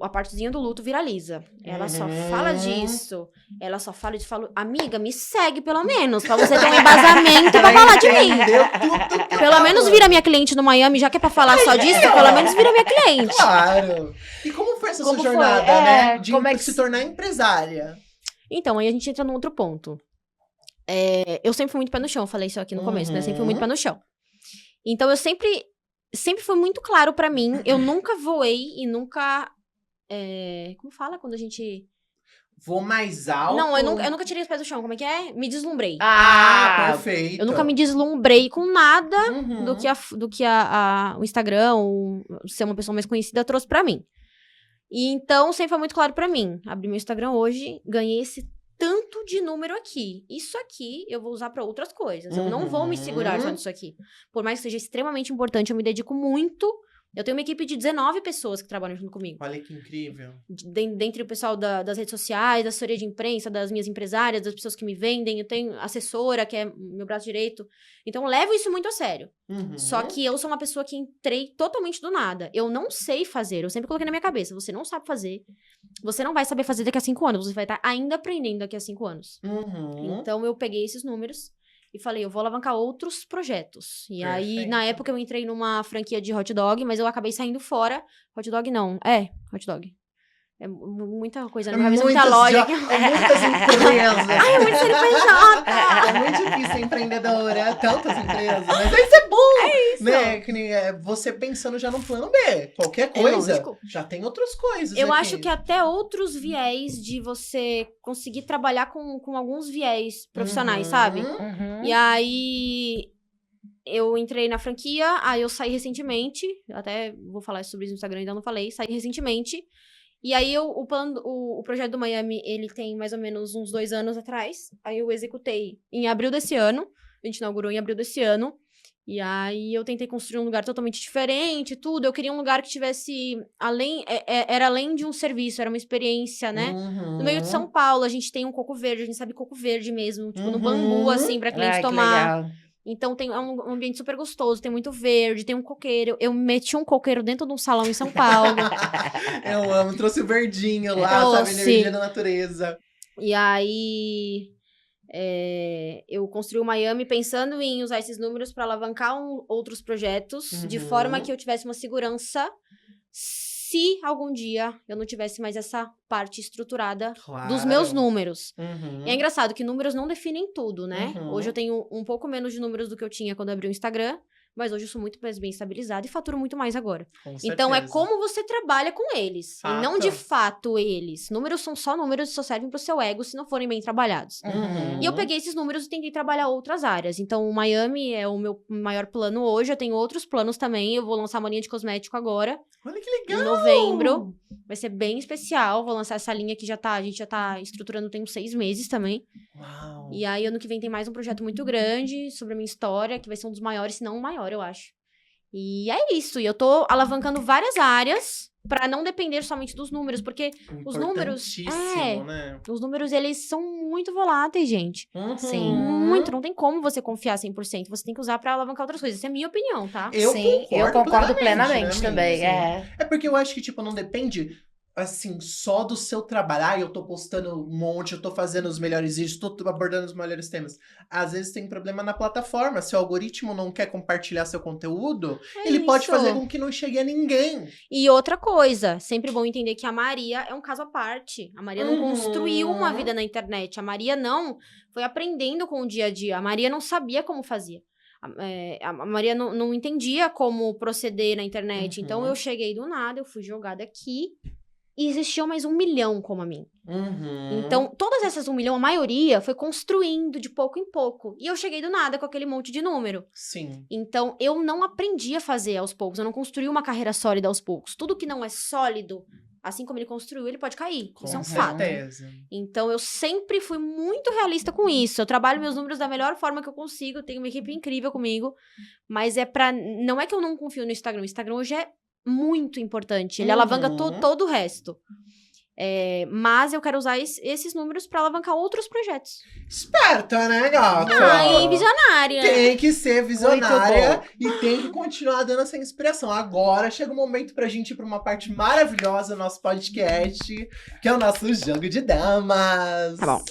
a partezinha do luto viraliza. Ela só fala disso. Ela só fala disso. Falo, amiga, me segue pelo menos. Pra você ter um embasamento pra falar de mim. Entendeu tudo que Pelo tá menos falando. vira minha cliente no Miami, já que é pra falar só disso, pelo menos vira minha cliente. Claro. E como foi essa Como sua foi? jornada, né? De como é que se tornar empresária. Então, aí a gente entra num outro ponto. Eu sempre fui muito pé no chão, eu falei isso aqui no começo, né? Eu sempre fui muito pé no chão. Então, eu sempre foi muito claro pra mim. Eu nunca voei e nunca... como fala quando a gente... Vou mais alto. Não, eu nunca tirei os pés do chão. Como é que é? Me deslumbrei. Perfeito. Eu nunca me deslumbrei com nada Uhum. do que o Instagram, ou ser uma pessoa mais conhecida, trouxe pra mim. E então, sempre foi muito claro pra mim. Abri meu Instagram hoje, ganhei esse tanto de número aqui. Isso aqui eu vou usar pra outras coisas. Eu não vou me segurar só nisso aqui. Por mais que seja extremamente importante, eu me dedico muito. Eu tenho uma equipe de 19 pessoas que trabalham junto comigo. Olha que incrível. Dentre o pessoal das redes sociais, da assessoria de imprensa, das minhas empresárias, das pessoas que me vendem. Eu tenho assessora, que é meu braço direito. Então, eu levo isso muito a sério. Uhum. Só que eu sou uma pessoa que entrei totalmente do nada. Eu não sei fazer. Eu sempre coloquei na minha cabeça. Você não sabe fazer. Você não vai saber fazer daqui a 5 anos. Você vai estar ainda aprendendo daqui a 5 anos. Uhum. Então, eu peguei esses números e falei, eu vou alavancar outros projetos. E aí, Perfeito. na época, eu entrei numa franquia de hot dog, mas eu acabei saindo fora. Hot dog não. Hot dog. É muita coisa na minha cabeça, muita Muitas loja. muitas empresas. Ai, é muito CNPJ! É muito difícil ser empreendedora, é tantas empresas, mas isso é bom, isso. né? Que nem, você pensando já no plano B, qualquer coisa, lógico. já tem outras coisas Eu aqui. acho que até outros viés de você conseguir trabalhar com alguns viés profissionais, sabe? Uhum. E aí, eu entrei na franquia, aí eu saí recentemente, até vou falar sobre isso no Instagram, ainda não falei, saí recentemente. E aí, o projeto do Miami, ele tem mais ou menos uns 2 anos atrás. Aí eu executei em abril desse ano, a gente inaugurou em abril desse ano. E aí, eu tentei construir um lugar totalmente diferente, tudo. Eu queria um lugar que tivesse era além de um serviço, era uma experiência, né? Uhum. No meio de São Paulo, a gente tem um coco verde, a gente sabe coco verde mesmo, tipo, no Uhum. bambu, assim, pra cliente Ai, que tomar. legal. Então, é um ambiente super gostoso, tem muito verde, tem um coqueiro. Eu meti um coqueiro dentro de um salão em São Paulo. Eu amo, trouxe o verdinho lá, Trouxe. sabe? Energia da natureza. E aí, eu construí o Miami pensando em usar esses números para alavancar outros projetos, de Uhum. forma que eu tivesse uma segurança se algum dia eu não tivesse mais essa parte estruturada dos meus números. Uhum. E é engraçado que números não definem tudo, né? Uhum. Hoje eu tenho um pouco menos de números do que eu tinha quando eu abri o Instagram, mas hoje eu sou muito mais bem estabilizada e faturo muito mais agora. Com Então, é certeza. como você trabalha com eles. E não de fato eles. Números são só números e só servem pro seu ego se não forem bem trabalhados. Uhum. E eu peguei esses números e tentei trabalhar outras áreas. Então, o Miami é o meu maior plano hoje. Eu tenho outros planos também. Eu vou lançar uma linha de cosmético agora, Olha que legal! em novembro. Vai ser bem especial. Vou lançar essa linha que a gente já tá estruturando tem uns 6 meses também. Uau! E aí, ano que vem tem mais um projeto muito grande sobre a minha história, que vai ser um dos maiores, se não o maior, eu acho. E é isso. E eu tô alavancando várias áreas pra não depender somente dos números, porque os números... Importantíssimo, né? Os números, eles são muito voláteis, gente. Uhum. Sim. Muito. Não tem como você confiar 100%. Você tem que usar pra alavancar outras coisas. Essa é a minha opinião, tá? Eu concordo né, plenamente também. amiga? Assim. É porque eu acho que, tipo, não depende, assim, só do seu trabalho. Ah, eu tô postando um monte, eu tô fazendo os melhores vídeos, tô abordando os melhores temas. Às vezes tem problema na plataforma. Se o algoritmo não quer compartilhar seu conteúdo, ele pode isso. fazer com que não chegue a ninguém. E outra coisa, sempre bom entender que a Maria é um caso à parte. A Maria não Uhum. construiu uma vida na internet. A Maria não foi aprendendo com o dia a dia. A Maria não sabia como fazia. A Maria não entendia como proceder na internet. Uhum. Então, eu cheguei do nada, eu fui jogada aqui. E existiam mais 1 milhão como a mim. Uhum. Então, todas essas 1 milhão, a maioria, foi construindo de pouco em pouco. E eu cheguei do nada com aquele monte de número. Sim. Então, eu não aprendi a fazer aos poucos. Eu não construí uma carreira sólida aos poucos. Tudo que não é sólido, assim como ele construiu, ele pode cair. Com isso é um fato. certeza. Então, eu sempre fui muito realista com isso. Eu trabalho meus números da melhor forma que eu consigo. Eu tenho uma equipe incrível comigo. Mas não é que eu não confio no Instagram. O Instagram hoje é muito importante. Ele alavanca todo o resto. Mas eu quero usar esses números pra alavancar outros projetos. Esperta, né, gata? Ai, visionária. Tem que ser visionária e tem que continuar dando essa inspiração. Agora chega o momento pra gente ir pra uma parte maravilhosa do nosso podcast, que é o nosso Jogo de Damas. Tá bom.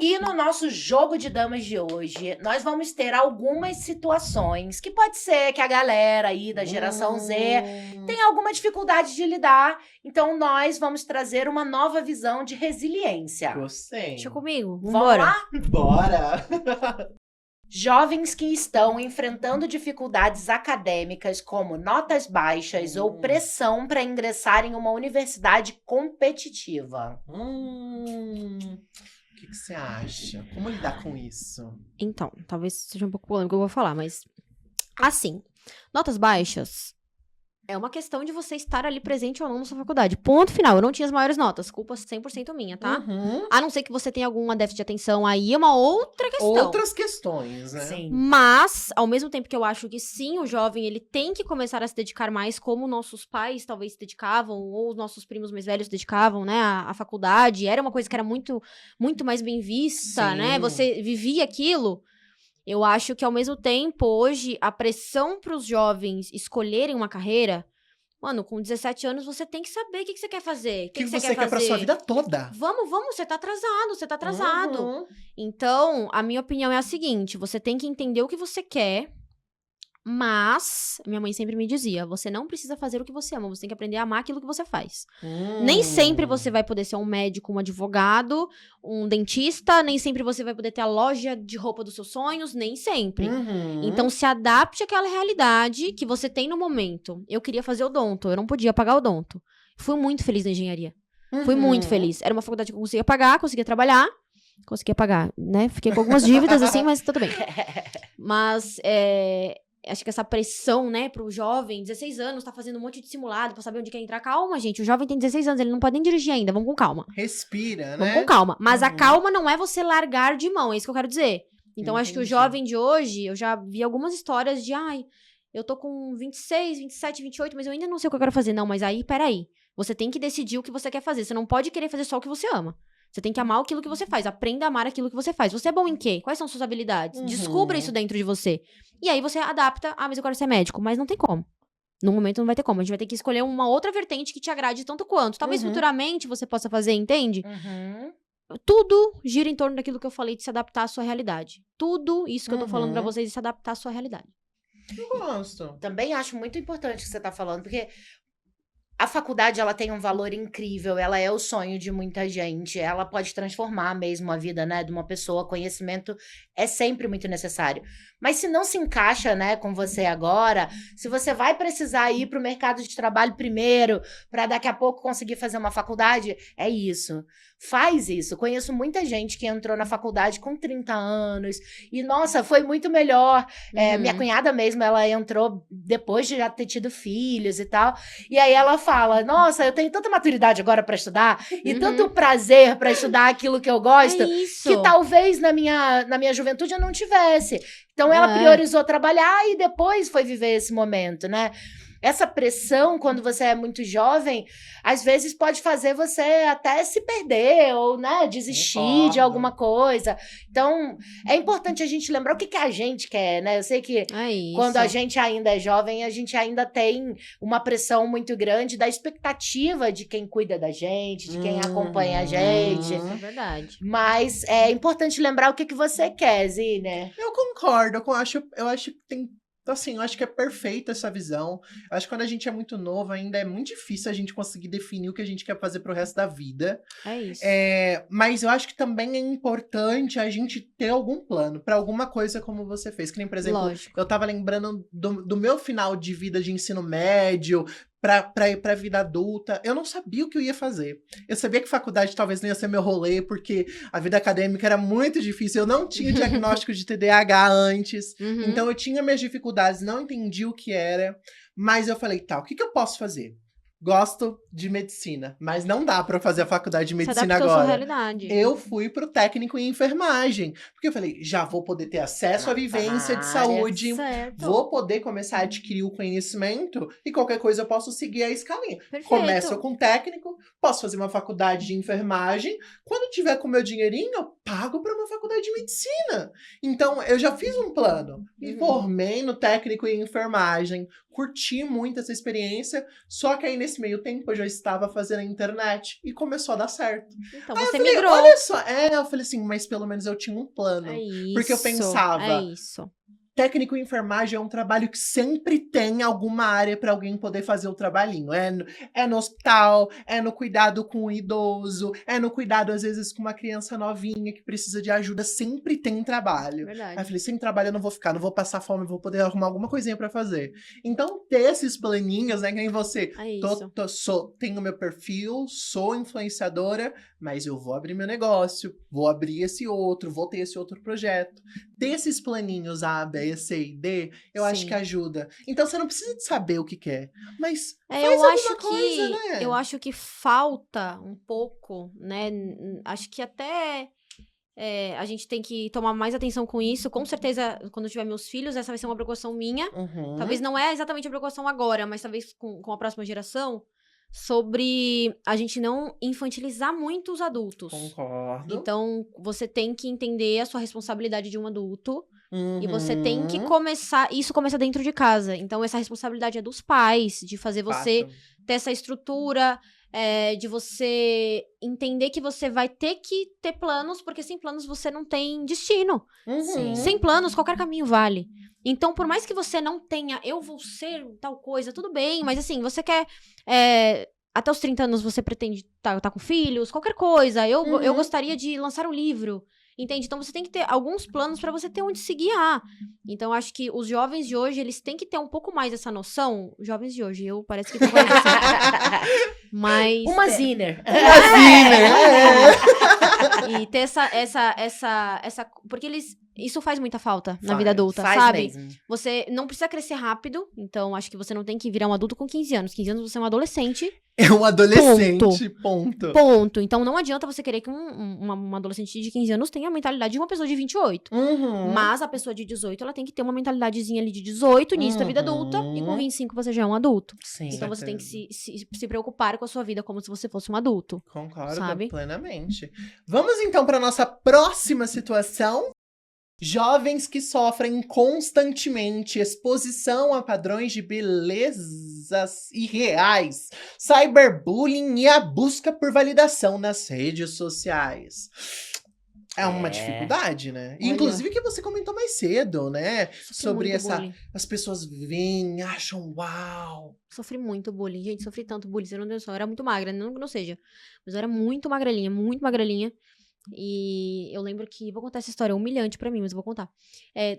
E no nosso jogo de damas de hoje, nós vamos ter algumas situações que pode ser que a galera aí da geração Z tem alguma dificuldade de lidar. Então, nós vamos trazer uma nova visão de resiliência. Gostei. Deixa comigo. Vamos Vambora. lá? Bora! Jovens que estão enfrentando dificuldades acadêmicas como notas baixas ou pressão para ingressar em uma universidade competitiva. O que você acha? Como lidar com isso? Então, talvez seja um pouco polêmico o que eu vou falar, mas... Assim, notas baixas é uma questão de você estar ali presente ou não na sua faculdade. Ponto final. Eu não tinha as maiores notas. Culpa 100% minha, tá? Uhum. A não ser que você tenha alguma déficit de atenção, aí é uma outra questão. Outras questões, né? Sim. Mas, ao mesmo tempo que eu acho que sim, o jovem, ele tem que começar a se dedicar mais como nossos pais talvez se dedicavam, ou os nossos primos mais velhos se dedicavam, né, à faculdade. Era uma coisa que era muito, muito mais bem vista, Sim. né? Você vivia aquilo. Eu acho que, ao mesmo tempo, hoje, a pressão para os jovens escolherem uma carreira... Mano, com 17 anos, você tem que saber o que você quer fazer. O que você quer pra sua vida toda? Vamos, você tá atrasado. Uhum. Então, a minha opinião é a seguinte, você tem que entender o que você quer, Mas minha mãe sempre me dizia, você não precisa fazer o que você ama, você tem que aprender a amar aquilo que você faz. Nem sempre você vai poder ser um médico, um advogado, um dentista, nem sempre você vai poder ter a loja de roupa dos seus sonhos, nem sempre. Então se adapte àquela realidade que você tem no momento. Eu queria fazer odonto, eu não podia pagar odonto. Fui muito feliz na engenharia. Fui muito feliz. Era uma faculdade que eu conseguia pagar, conseguia trabalhar. Conseguia pagar, né? Fiquei com algumas dívidas, assim, mas tudo bem. Mas, acho que essa pressão, né, pro jovem, 16 anos, tá fazendo um monte de simulado pra saber onde quer entrar. Calma, gente, o jovem tem 16 anos, ele não pode nem dirigir ainda, vamos com calma. Respira, né? Vamos com calma. Mas a calma não é você largar de mão, é isso que eu quero dizer. Então, acho que o jovem de hoje, eu já vi algumas histórias de, eu tô com 26, 27, 28, mas eu ainda não sei o que eu quero fazer. Não, mas aí, peraí. Você tem que decidir o que você quer fazer. Você não pode querer fazer só o que você ama. Você tem que amar aquilo que você faz. Aprenda a amar aquilo que você faz. Você é bom em quê? Quais são suas habilidades? Descubra isso dentro de você. E aí você adapta. Mas eu quero ser médico. Mas não tem como. No momento não vai ter como. A gente vai ter que escolher uma outra vertente que te agrade tanto quanto. Talvez futuramente você possa fazer, entende? Tudo gira em torno daquilo que eu falei de se adaptar à sua realidade. Tudo isso que eu tô falando pra vocês de se adaptar à sua realidade. Eu gosto. Também acho muito importante o que você tá falando, porque a faculdade, ela tem um valor incrível, ela é o sonho de muita gente, ela pode transformar mesmo a vida, né, de uma pessoa, conhecimento é sempre muito necessário. Mas se não se encaixa, né, com você agora, se você vai precisar ir para o mercado de trabalho primeiro, para daqui a pouco conseguir fazer uma faculdade, é isso. Faz isso. Conheço muita gente que entrou na faculdade com 30 anos e, nossa, foi muito melhor. Minha cunhada mesmo, ela entrou depois de já ter tido filhos e tal. E aí ela fala, nossa, eu tenho tanta maturidade agora para estudar e tanto prazer para estudar aquilo que eu gosto, que talvez na minha juventude eu não tivesse. Então ela priorizou trabalhar e depois foi viver esse momento, né? Essa pressão, quando você é muito jovem, às vezes pode fazer você até se perder ou, né, desistir de alguma coisa. Então, é importante a gente lembrar o que a gente quer, né? Eu sei que quando a gente ainda é jovem, a gente ainda tem uma pressão muito grande da expectativa de quem cuida da gente, de quem acompanha a gente. Isso é verdade. Mas é importante lembrar o que você quer, Zíner. Eu concordo, eu acho que tem. Assim, eu acho que é perfeita essa visão. Eu acho que quando a gente é muito novo, ainda é muito difícil a gente conseguir definir o que a gente quer fazer pro resto da vida. É isso. Mas eu acho que também é importante a gente ter algum plano pra alguma coisa como você fez. Que nem, por exemplo, Lógico. eu tava lembrando do meu final de vida de ensino médio, pra ir pra vida adulta. Eu não sabia o que eu ia fazer. Eu sabia que faculdade talvez não ia ser meu rolê, porque a vida acadêmica era muito difícil. Eu não tinha diagnóstico de TDAH antes. Então eu tinha minhas dificuldades, não entendi o que era. Mas eu falei, tá, o que eu posso fazer? Gosto de medicina, mas não dá pra eu fazer a faculdade de medicina adaptou à sua agora. realidade. Eu fui pro técnico em enfermagem, porque eu falei, já vou poder ter acesso à vivência de saúde, Certo. vou poder começar a adquirir o conhecimento e qualquer coisa eu posso seguir a escalinha. Perfeito. Começo com técnico, posso fazer uma faculdade de enfermagem, quando tiver com o meu dinheirinho, eu pago para uma faculdade de medicina. Então, eu já fiz um plano, me formei no técnico em enfermagem, curti muito essa experiência, só que aí nesse meio tempo eu já estava fazendo a internet e começou a dar certo. Então Aí você eu falei, migrou. olha só, eu falei assim, mas pelo menos eu tinha um plano. É isso. Porque eu pensava, É isso. técnico em enfermagem é um trabalho que sempre tem alguma área para alguém poder fazer o trabalhinho. É no hospital, é no cuidado com o idoso, é no cuidado, às vezes, com uma criança novinha que precisa de ajuda. Sempre tem trabalho. Verdade. Aí eu falei, sem trabalho eu não vou ficar, não vou passar fome, vou poder arrumar alguma coisinha para fazer. Então, ter esses planinhos, né, que nem você. É isso. Tenho meu perfil, sou influenciadora, mas eu vou abrir meu negócio, vou abrir esse outro, vou ter esse outro projeto. Ter esses planinhos A, B, C e D, eu acho Sim. que ajuda. Então você não precisa de saber o que quer, mas faz eu alguma acho coisa, né? Eu acho que falta um pouco, né? Acho que até a gente tem que tomar mais atenção com isso. Com certeza, quando eu tiver meus filhos, essa vai ser uma preocupação minha. Talvez não é exatamente a preocupação agora, mas talvez com a próxima geração, sobre a gente não infantilizar muito os adultos. Concordo. Então, você tem que entender a sua responsabilidade de um adulto. E você Uhum. tem que começar. Isso começa dentro de casa. Então, essa responsabilidade é dos pais, de fazer você Fato. ter essa estrutura, de você entender que você vai ter que ter planos, porque sem planos você não tem destino. Uhum. Sem planos, qualquer caminho vale. Então, por mais que você não tenha, eu vou ser tal coisa, tudo bem, mas assim, você quer... até os 30 anos você pretende tá com filhos, qualquer coisa. Eu gostaria de lançar um livro, entende? Então, você tem que ter alguns planos pra você ter onde se guiar. Então, acho que os jovens de hoje, eles têm que ter um pouco mais essa noção. Jovens de hoje, eu parece que tô falando assim. Mas... Uma Ziner. E ter essa... Porque isso faz muita falta na vida adulta, Faz sabe? mesmo. Você não precisa crescer rápido, então acho que você não tem que virar um adulto com 15 anos. 15 anos você é um adolescente. É um adolescente, ponto. Então não adianta você querer que uma adolescente de 15 anos tenha a mentalidade de uma pessoa de 28. Uhum. Mas a pessoa de 18, ela tem que ter uma mentalidadezinha ali de 18, início da vida adulta, e com 25 você já é um adulto. Sim. Então você tem que se preocupar com a sua vida como se você fosse um adulto. Concordo sabe? Plenamente. Vamos então para nossa próxima situação. Jovens que sofrem constantemente exposição a padrões de belezas irreais, cyberbullying e a busca por validação nas redes sociais. É uma dificuldade, né? Olha. Inclusive que você comentou mais cedo, né? Sobre muito bullying. as pessoas veem, acham uau. Sofri muito bullying. Gente, sofri tanto bullying. Você não tem noção. Eu era muito magra, não seja. Mas eu era muito magrelinha, muito magrelinha. E eu lembro que... Vou contar essa história, humilhante pra mim, mas eu vou contar.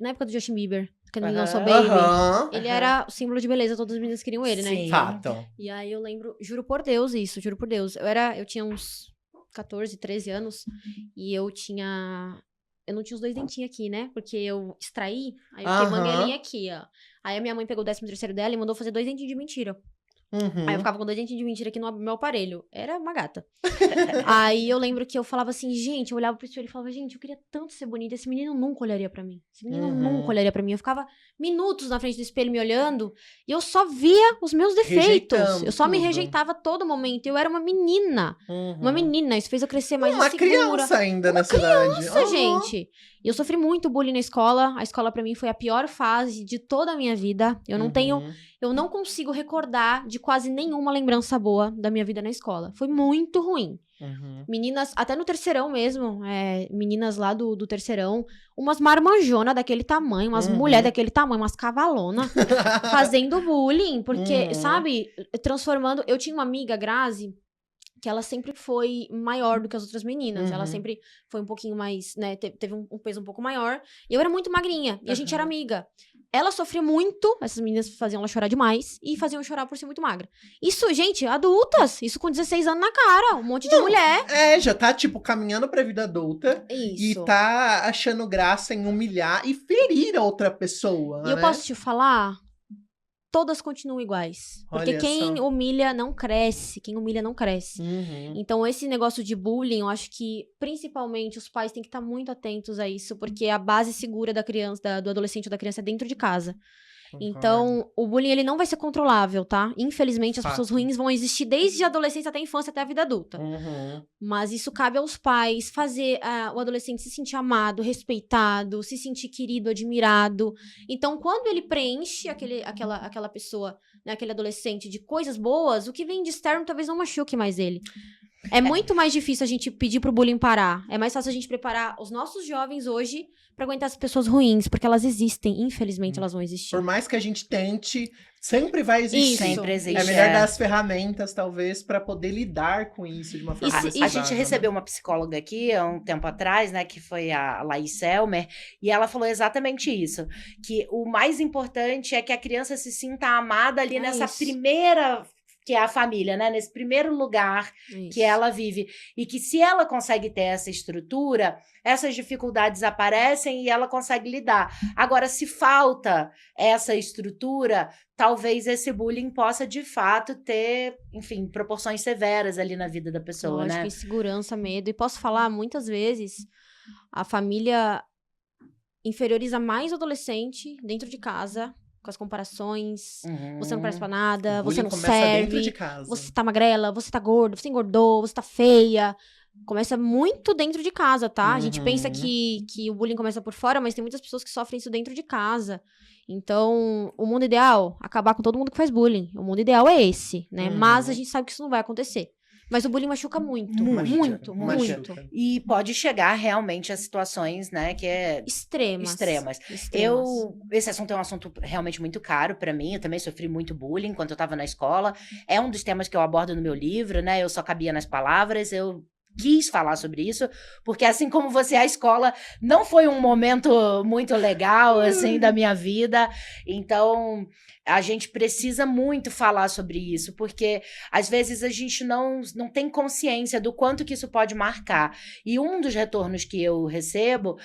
Na época do Justin Bieber, quando ele lançou Baby, ele era o símbolo de beleza, todas as meninas queriam ele, né? Sim. Fato. E aí eu lembro, juro por Deus isso, juro por Deus. Eu tinha uns 14, 13 anos, e eu não tinha os 2 dentinhos aqui, né? Porque eu extraí, aí eu fiquei mangueirinha aqui, ó. Aí a minha mãe pegou o 13º dela e mandou fazer 2 dentinhos de mentira. Aí eu ficava com 2 dentinhos de mentira aqui no meu aparelho. Era uma gata. Aí eu lembro que eu falava assim, gente, eu olhava pro espelho e falava, gente, eu queria tanto ser bonita, esse menino nunca olharia pra mim. Esse menino nunca olharia pra mim. Eu ficava minutos na frente do espelho me olhando e eu só via os meus defeitos. Rejeitando Eu só me tudo. rejeitava a todo momento. Eu era uma menina. Uma menina. Isso fez eu crescer mais Uma insegura. criança ainda na cidade. Nossa, gente. E eu sofri muito bullying na escola. A escola pra mim foi a pior fase de toda a minha vida. Eu não consigo recordar de quase nenhuma lembrança boa da minha vida na escola. Foi muito ruim. Meninas, até no terceirão mesmo, meninas lá do terceirão, umas marmanjonas daquele tamanho, umas mulheres daquele tamanho, umas cavalonas, fazendo bullying, porque, sabe, transformando... Eu tinha uma amiga, Grazi, que ela sempre foi maior do que as outras meninas. Ela sempre foi um pouquinho mais, né, teve um peso um pouco maior. E eu era muito magrinha, e a gente era amiga. Ela sofria muito, essas meninas faziam ela chorar demais, e faziam eu chorar por ser muito magra. Isso, gente, adultas, isso com 16 anos na cara, um monte de mulher. Já tá, tipo, caminhando pra vida adulta. Isso. E tá achando graça em humilhar e ferir a outra pessoa, E eu posso te falar... Todas continuam iguais. Porque Olha quem só. humilha não cresce. Quem humilha não cresce. Então, esse negócio de bullying, eu acho que, principalmente, os pais têm que estar muito atentos a isso. Porque a base segura da criança, do adolescente ou da criança é dentro de casa. Então, o bullying, ele não vai ser controlável, tá? Infelizmente, as pessoas ruins vão existir desde a adolescência até a infância, até a vida adulta. Mas isso cabe aos pais, fazer o adolescente se sentir amado, respeitado, se sentir querido, admirado. Então, quando ele preenche aquela pessoa, né, aquele adolescente de coisas boas, o que vem de externo talvez não machuque mais ele. É muito mais difícil a gente pedir pro bullying parar. É mais fácil a gente preparar os nossos jovens hoje pra aguentar as pessoas ruins, porque elas existem. Infelizmente, elas vão existir. Por mais que a gente tente, sempre vai existir. Isso. Sempre existe. É melhor dar as ferramentas, talvez, pra poder lidar com isso de uma forma mais A saudável, gente recebeu uma psicóloga aqui há um tempo atrás, né, que foi a Laís Selmer, e ela falou exatamente isso, que o mais importante é que a criança se sinta amada ali nessa primeira... que é a família, né? Nesse primeiro lugar que ela vive. E que se ela consegue ter essa estrutura, essas dificuldades aparecem e ela consegue lidar. Agora, se falta essa estrutura, talvez esse bullying possa, de fato, ter, enfim, proporções severas ali na vida da pessoa, Lógico, né? insegurança, medo. E posso falar, muitas vezes, a família inferioriza mais o adolescente dentro de casa, com as comparações, você não presta pra nada, você não começa dentro de serve, casa. você tá magrela, você tá gordo, você engordou, você tá feia. Começa muito dentro de casa, tá? A gente pensa que o bullying começa por fora, mas tem muitas pessoas que sofrem isso dentro de casa. Então, o mundo ideal, acabar com todo mundo que faz bullying. O mundo ideal é esse, né? Mas a gente sabe que isso não vai acontecer. Mas o bullying machuca muito. Muito, Muito. E pode chegar realmente a situações, né, que é extremas. Esse assunto é um assunto realmente muito caro pra mim. Eu também sofri muito bullying quando eu tava na escola. É um dos temas que eu abordo no meu livro, né? Eu só cabia nas palavras, eu quis falar sobre isso, porque assim como você, a escola não foi um momento muito legal, assim, da minha vida. Então, a gente precisa muito falar sobre isso, porque às vezes a gente não tem consciência do quanto que isso pode marcar. E um dos retornos que eu recebo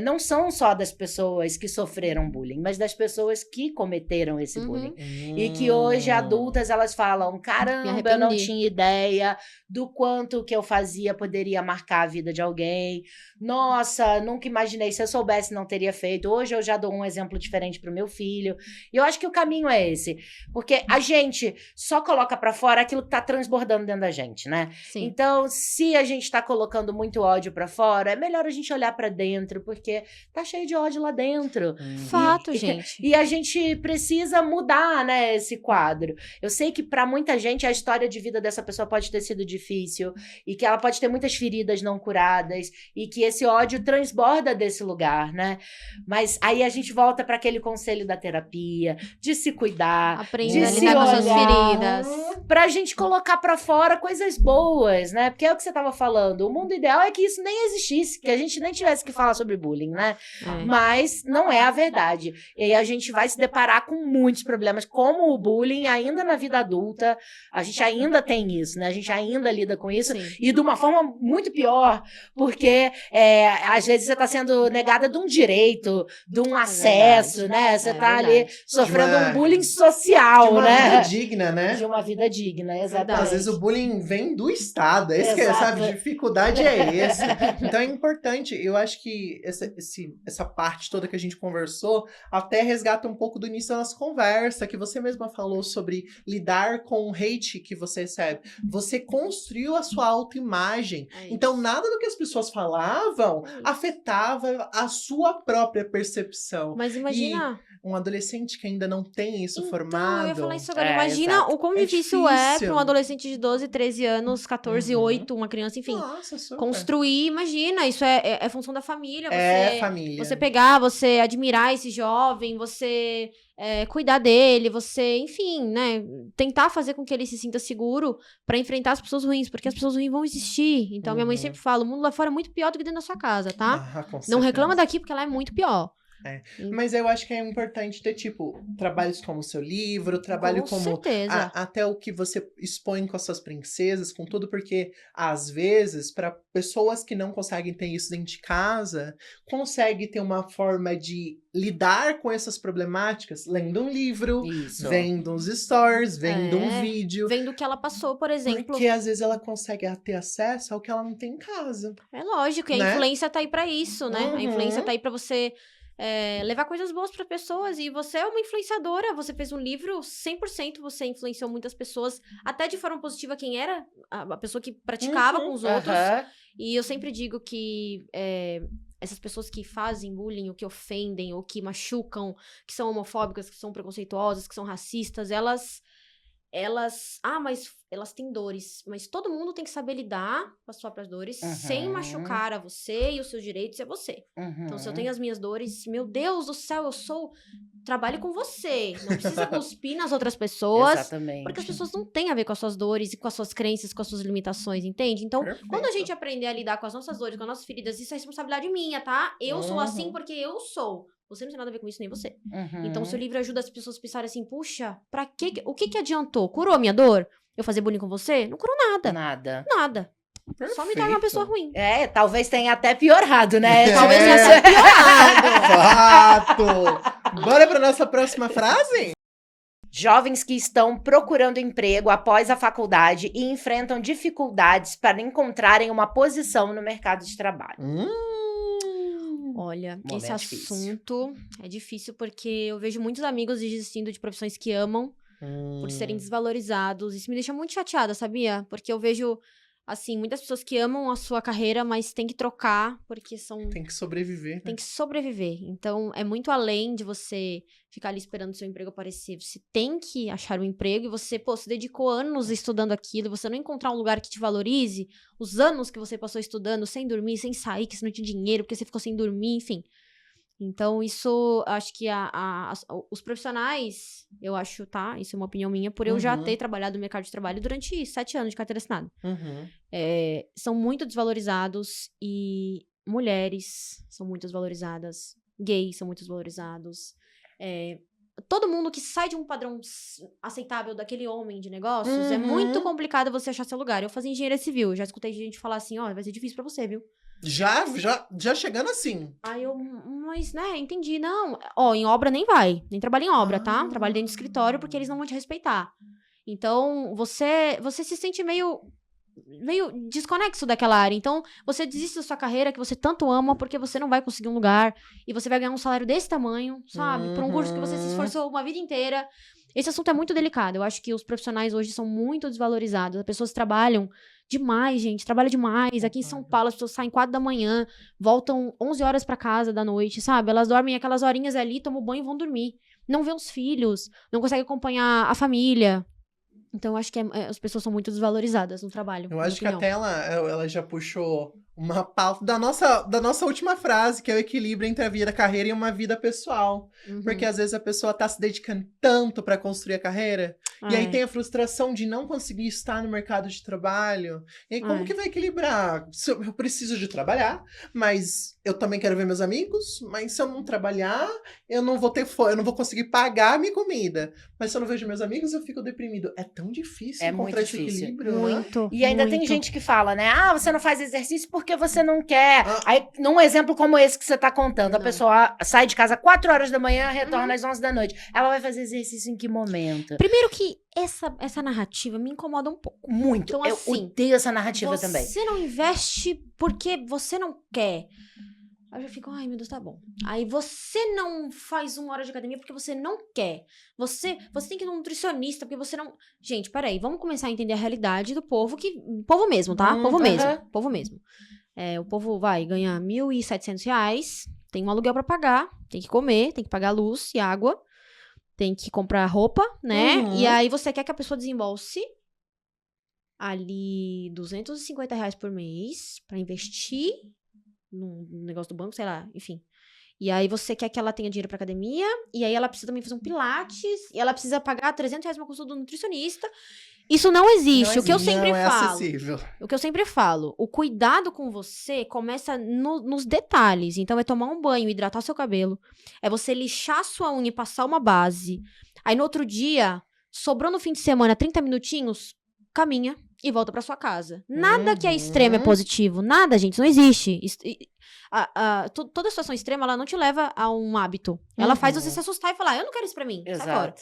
não são só das pessoas que sofreram bullying, mas das pessoas que cometeram esse bullying. E que hoje, adultas, elas falam, caramba, eu não tinha ideia do quanto que eu fazia poderia marcar a vida de alguém. Nossa, nunca imaginei, se eu soubesse não teria feito. Hoje eu já dou um exemplo diferente pro meu filho. E eu acho que o caminho é esse. Porque a gente só coloca pra fora aquilo que tá transbordando dentro da gente, né? Sim. Então, se a gente tá colocando muito ódio pra fora, é melhor a gente olhar pra dentro, porque tá cheio de ódio lá dentro. Fato, gente. E a gente precisa mudar, né, esse quadro. Eu sei que pra muita gente a história de vida dessa pessoa pode ter sido difícil e que ela pode ter muitas feridas não curadas e que esse ódio transborda desse lugar, né? Mas aí a gente volta para aquele conselho da terapia, de se cuidar, Aprenda de a se lidar com as suas olhar, feridas. pra gente colocar pra fora coisas boas, né? Porque é o que você tava falando, o mundo ideal é que isso nem existisse, que a gente nem tivesse que falar sobre bullying, né? Mas não é a verdade. E aí a gente vai se deparar com muitos problemas, como o bullying ainda na vida adulta, a gente ainda tem isso, né? A gente ainda lida com isso. Sim. E de uma forma muito pior, porque às vezes você está sendo negada de um direito, de um acesso, né? Você está ali sofrendo um bullying social, de uma né? vida digna, né? De uma vida digna, exatamente. Às vezes o bullying vem do Estado, é isso que é, sabe? A dificuldade é esse. Então é importante, eu acho que essa parte toda que a gente conversou até resgata um pouco do início da nossa conversa, que você mesma falou sobre lidar com o hate que você recebe. Você construiu a sua autoimagem. Então nada do que as pessoas falavam afetava a sua própria percepção. Mas imagina... um adolescente que ainda não tem isso então, formado. Eu ia falar isso agora. Imagina o quão difícil é para um adolescente de 12, 13 anos, 14, 8, uma criança, enfim. Nossa, super. Construir, imagina, isso é função da família. Família. Você pegar, você admirar esse jovem, você cuidar dele, você, enfim, né? Tentar fazer com que ele se sinta seguro para enfrentar as pessoas ruins, porque as pessoas ruins vão existir. Então, minha mãe sempre fala, o mundo lá fora é muito pior do que dentro da sua casa, tá? Não reclama daqui, porque lá é muito pior. Mas eu acho que é importante ter, tipo, trabalhos como o seu livro, trabalho com como certeza. Até o que você expõe com as suas princesas, com tudo, porque às vezes, para pessoas que não conseguem ter isso dentro de casa, consegue ter uma forma de lidar com essas problemáticas lendo um livro, vendo uns stories, vendo um vídeo. Vendo o que ela passou, por exemplo. Porque às vezes ela consegue ter acesso ao que ela não tem em casa. É lógico, e a influência tá aí pra isso, né? A influência tá aí pra você levar coisas boas para pessoas, e você é uma influenciadora, você fez um livro, 100% você influenciou muitas pessoas, até de forma positiva quem era a pessoa que praticava com os outros, e eu sempre digo que essas pessoas que fazem bullying, ou que ofendem, ou que machucam, que são homofóbicas, que são preconceituosas, que são racistas, elas mas elas têm dores, mas todo mundo tem que saber lidar com as próprias dores sem machucar a você e os seus direitos e a você. Então, se eu tenho as minhas dores, meu Deus do céu, trabalho com você. Não precisa cuspir nas outras pessoas. Exatamente. Porque as pessoas não têm a ver com as suas dores e com as suas crenças, com as suas limitações, entende? Então, quando a gente aprender a lidar com as nossas dores, com as nossas feridas, isso é responsabilidade minha, tá? Eu sou assim porque eu sou. Você não tem nada a ver com isso, nem você. Então, o seu livro ajuda as pessoas a pensarem assim, puxa, o que adiantou? Curou a minha dor? Eu fazer bullying com você? Não curou nada. Nada. Perfeito. Só me torna uma pessoa ruim. Talvez tenha até piorado, né? Talvez tenha até piorado. Fato! Bora pra nossa próxima frase? Jovens que estão procurando emprego após a faculdade e enfrentam dificuldades para encontrarem uma posição no mercado de trabalho. Olha, esse assunto é difícil porque eu vejo muitos amigos desistindo de profissões que amam por serem desvalorizados. Isso me deixa muito chateada, sabia? Porque eu vejo Assim, muitas pessoas que amam a sua carreira, mas tem que trocar, porque são... Tem que sobreviver, né? Tem que sobreviver. Então, é muito além de você ficar ali esperando o seu emprego aparecer. Você tem que achar um emprego e você, pô, se dedicou anos estudando aquilo, você não encontrar um lugar que te valorize, os anos que você passou estudando, sem dormir, sem sair, que você não tinha dinheiro, porque você ficou sem dormir, enfim. Então, isso, acho que os profissionais, eu acho, tá? Isso é uma opinião minha, por eu já ter trabalhado no mercado de trabalho durante 7 anos de carteira assinada. São muito desvalorizados e mulheres são muito desvalorizadas, gays são muito desvalorizados. Todo mundo que sai de um padrão aceitável daquele homem de negócios, é muito complicado você achar seu lugar. Eu fazia engenharia civil, já escutei gente falar assim, ó, vai ser difícil pra você, viu? Já chegando assim. Aí eu, mas, né, entendi, não. Ó, em obra nem vai, nem trabalha em obra, tá? Trabalha dentro do escritório porque eles não vão te respeitar. Então, você se sente meio desconexo daquela área. Então, você desiste da sua carreira que você tanto ama porque você não vai conseguir um lugar e você vai ganhar um salário desse tamanho, sabe? Por um curso que você se esforçou uma vida inteira. Esse assunto é muito delicado. Eu acho que os profissionais hoje são muito desvalorizados. As pessoas trabalham demais, gente. Trabalham demais. Aqui em São Paulo, as pessoas saem 4 da manhã, voltam 11 horas pra casa da noite, sabe? Elas dormem aquelas horinhas ali, tomam banho e vão dormir. Não vê os filhos, não consegue acompanhar a família. Então, eu acho que as pessoas são muito desvalorizadas no trabalho. Eu acho que até ela já puxou uma pauta da nossa última frase, que é o equilíbrio entre a vida, a carreira e uma vida pessoal. Porque às vezes a pessoa tá se dedicando tanto pra construir a carreira, e aí tem a frustração de não conseguir estar no mercado de trabalho. E aí como que vai equilibrar? Eu preciso de trabalhar, mas eu também quero ver meus amigos, mas se eu não trabalhar, eu não vou conseguir pagar a minha comida. Mas se eu não vejo meus amigos, eu fico deprimido. É tão difícil encontrar esse equilíbrio. Muito. E ainda tem gente que fala, né? Ah, você não faz exercício porque você não quer. Aí, num exemplo como esse que você tá contando, a pessoa sai de casa 4 horas da manhã, retorna às 11 da noite. Ela vai fazer exercício em que momento? Primeiro que essa narrativa me incomoda um pouco. Muito. Então, eu assim, odeio essa narrativa também. Você não investe porque você não quer. Aí eu já fico, ai meu Deus, tá bom. Aí você não faz 1 hora de academia porque você não quer. Você tem que ir num nutricionista porque você não... Gente, peraí, vamos começar a entender a realidade do povo povo mesmo, tá? Povo mesmo. O povo vai ganhar R$1.700, tem um aluguel pra pagar, tem que comer, tem que pagar luz e água, tem que comprar roupa, né? E aí você quer que a pessoa desembolse ali R$250 por mês pra investir num negócio do banco, sei lá, enfim. E aí você quer que ela tenha dinheiro pra academia, e aí ela precisa também fazer um pilates, e ela precisa pagar R$300 uma consulta do nutricionista. Isso não existe. O que eu sempre falo. Acessível. O que eu sempre falo, o cuidado com você começa nos detalhes. Então, é tomar um banho, hidratar seu cabelo, é você lixar sua unha e passar uma base. Aí, no outro dia, sobrou no fim de semana 30 minutinhos, caminha e volta pra sua casa. Nada que é extremo é positivo. Nada, gente, não existe. Toda situação extrema, ela não te leva a um hábito. Ela faz você se assustar e falar, eu não quero isso pra mim. Sai fora.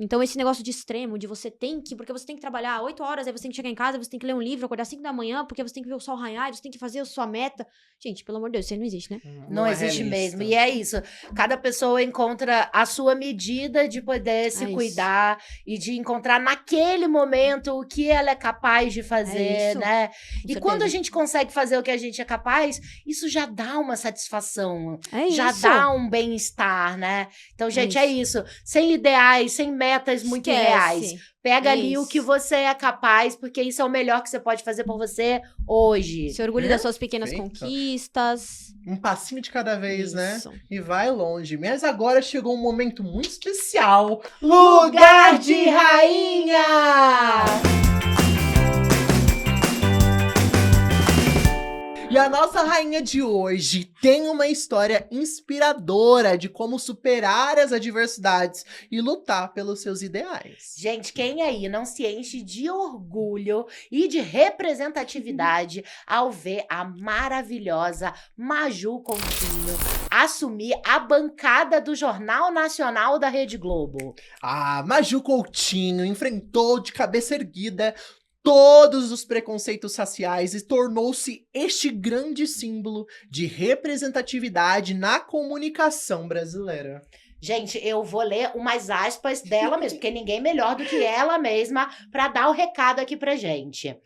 Então, esse negócio de extremo, de você tem que... Porque você tem que trabalhar 8 horas, aí você tem que chegar em casa, você tem que ler um livro, acordar 5 da manhã, porque você tem que ver o sol raiar, você tem que fazer a sua meta. Gente, pelo amor de Deus, isso aí não existe, né? Não existe mesmo. E é isso. Cada pessoa encontra a sua medida de poder se cuidar e de encontrar naquele momento o que ela é capaz de fazer, né? E quando a gente consegue fazer o que a gente é capaz, isso já dá uma satisfação. Já dá um bem-estar, né? Então, gente, é isso. Sem ideais, sem metas muito reais. Pega ali o que você é capaz, porque isso é o melhor que você pode fazer por você hoje. Se orgulhe das suas pequenas conquistas. Um passinho de cada vez, né? E vai longe. Mas agora chegou um momento muito especial. Lugar de Rainha! E a nossa rainha de hoje tem uma história inspiradora de como superar as adversidades e lutar pelos seus ideais. Gente, quem aí não se enche de orgulho e de representatividade ao ver a maravilhosa Maju Coutinho assumir a bancada do Jornal Nacional da Rede Globo? A Maju Coutinho enfrentou de cabeça erguida todos os preconceitos raciais e tornou-se este grande símbolo de representatividade na comunicação brasileira. Gente, eu vou ler umas aspas dela mesma, porque ninguém melhor do que ela mesma para dar o recado aqui pra gente.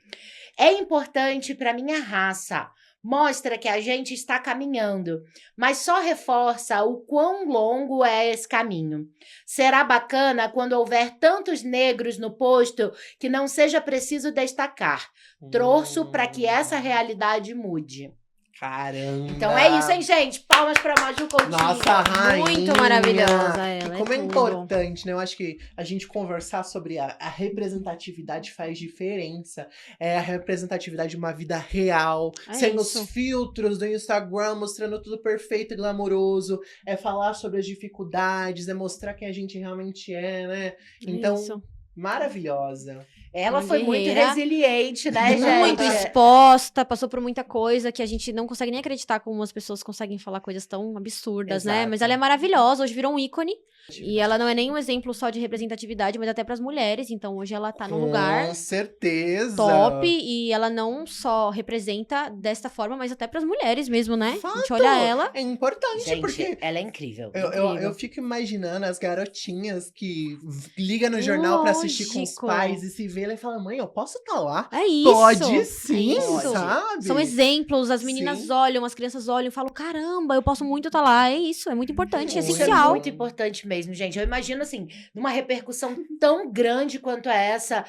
É importante para minha raça. Mostra que a gente está caminhando, mas só reforça o quão longo é esse caminho. Será bacana quando houver tantos negros no posto que não seja preciso destacar. Torço para que essa realidade mude. Caramba! Então é isso, hein, gente? Palmas pra Maju Coutinho. Nossa, rainha! Muito maravilhosa ela. E como é tudo. importante, né? Eu acho que a gente conversar sobre a representatividade faz diferença. É a representatividade de uma vida real, É sem isso. os filtros do Instagram, mostrando tudo perfeito e glamouroso. É falar sobre as dificuldades, é mostrar quem a gente realmente é, né? Então, Isso. maravilhosa. Ela Uma foi muito guerreira. resiliente, né, gente? Muito exposta, passou por muita coisa que a gente não consegue nem acreditar como as pessoas conseguem falar coisas tão absurdas, né? Exato. Mas ela é maravilhosa, hoje virou um ícone. E ela não é nem um exemplo só de representatividade, mas até pras mulheres. Então hoje ela tá num lugar Com certeza. top e ela não só representa desta forma, mas até pras mulheres mesmo, né? A gente Fato. olha ela. É importante, Gente, porque ela é incrível. eu fico imaginando as garotinhas que ligam no jornal pra assistir com os Lógico. pais e se vê lá e falam, mãe, eu posso estar lá? É isso. Pode sim, é isso. sabe? São exemplos, as meninas Sim. olham, as crianças olham e falam: caramba, eu posso muito estar lá. É isso, é muito importante, é Isso é Isso é essencial. muito importante mesmo, gente. Eu imagino, assim, numa repercussão tão grande quanto essa,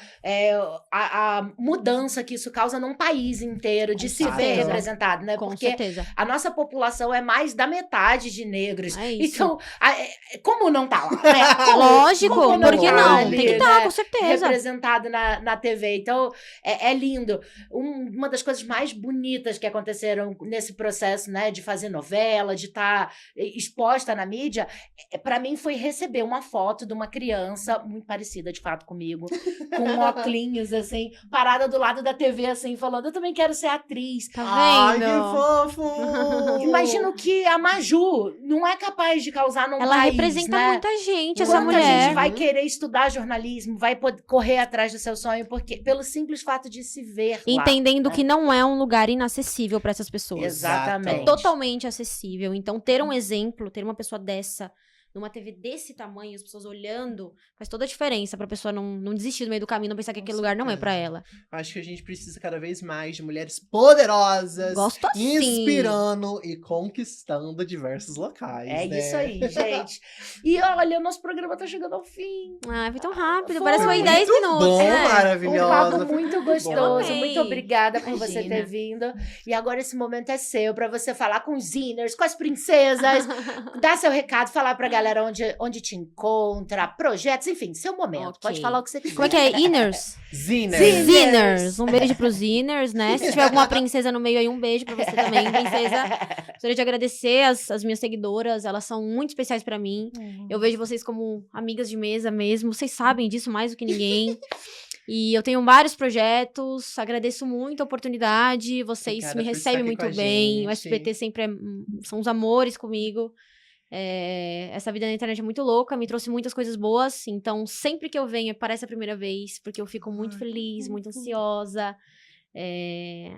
a mudança que isso causa num país inteiro, de Com se ver certeza. representado, né? Com Porque certeza. a nossa população é mais da metade de negros. É isso. Então, como não tá lá? Né? Lógico, como por que tá não? ali, Tem que estar, né? com certeza. Representado na TV. Então, é lindo. Uma das coisas mais bonitas que aconteceram nesse processo, né, de fazer novela, de estar exposta na mídia, para mim foi receber uma foto de uma criança muito parecida, de fato, comigo, com óculos, assim, parada do lado da TV, assim, falando, eu também quero ser atriz. Tá Ai, vendo? que fofo! Imagino que a Maju não é capaz de causar num Ela país, representa né? muita gente, essa Quanta mulher. gente vai querer estudar jornalismo, vai poder correr atrás do seu sonho, porque pelo simples fato de se ver lá. Entendendo né? que não é um lugar inacessível para essas pessoas. Exatamente. É totalmente acessível. Então, ter um exemplo, ter uma pessoa dessa, numa TV desse tamanho, as pessoas olhando, faz toda a diferença pra pessoa não desistir no meio do caminho, não pensar que Com aquele lugar não é pra certeza. ela. Acho que a gente precisa cada vez mais de mulheres poderosas, Gosto assim. inspirando e conquistando diversos locais. É né? isso aí, gente. E olha, o nosso programa tá chegando ao fim. Ah, foi tão rápido, Foi parece que foi Muito 10 minutos, bom, né? Um maravilhosa. papo muito Eu gostoso. amei. Muito obrigada por você Imagina. ter vindo. E agora esse momento é seu pra você falar com os Ziners, com as princesas, dar seu recado, falar pra galera onde te encontra, projetos, enfim, seu momento. Ok. Pode falar o que você quiser. Como é que é? Inners? Ziner. Ziners. Ziners. Um beijo pros Ziners, né? Se tiver alguma princesa no meio aí, um beijo pra você também, princesa. Gostaria de agradecer as minhas seguidoras, elas são muito especiais pra mim. Eu vejo vocês como amigas de mesa mesmo, vocês sabem disso mais do que ninguém. E eu tenho vários projetos, agradeço muito a oportunidade, vocês Obrigada me por recebem estar aqui muito com a bem, gente. o SBT sempre são os amores comigo. Essa vida na internet é muito louca, me trouxe muitas coisas boas, então sempre que eu venho parece a primeira vez, porque eu fico muito feliz, muito ansiosa.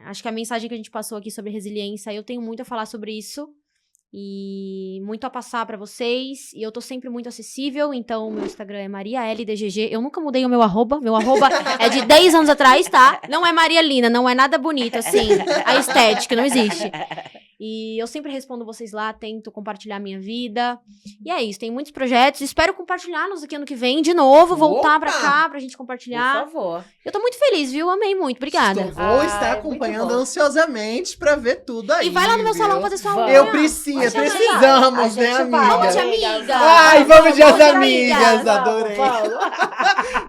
Acho que a mensagem que a gente passou aqui sobre resiliência, eu tenho muito a falar sobre isso. E muito a passar pra vocês. E eu tô sempre muito acessível. Então, meu Instagram é marialdgg. Eu nunca mudei o meu arroba. Meu arroba é de 10 anos atrás, tá? Não é Maria Lina, não é nada bonito, assim. A estética, não existe. E eu sempre respondo vocês lá, tento compartilhar minha vida. E é isso, tem muitos projetos. Espero compartilhar-nos aqui ano que vem de novo. Voltar pra Opa! cá pra gente Por compartilhar. favor. Eu tô muito feliz, viu? Amei muito. Obrigada. Vou Ah, estar é muito acompanhando bom. ansiosamente pra ver tudo aí. E vai lá no meu viu? salão fazer sua Vamos. unha. Eu preciso, Vai, precisamos, A né, gente amiga? vai, Vamos de amiga. Ai, vamos de Vamos de amigas, amigas. adorei. Vamos.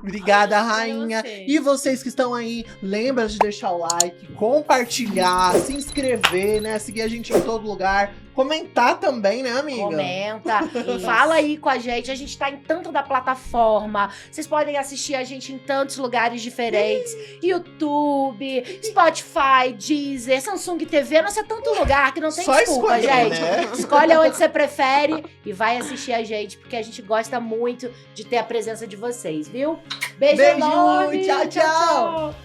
Obrigada, rainha. você. E vocês que estão aí, lembra de deixar o like, compartilhar, se inscrever, né? Seguir a gente em todo lugar. Comentar também, né, amiga? Comenta, fala aí com a gente tá em tanto da plataforma, vocês podem assistir a gente em tantos lugares diferentes, YouTube, Spotify, Deezer, Samsung TV, nossa, é tanto lugar que não tem Só desculpa, escolher, gente. né? Escolhe onde você prefere e vai assistir a gente, porque a gente gosta muito de ter a presença de vocês, viu? Beijo Beijo, enorme! tchau, tchau.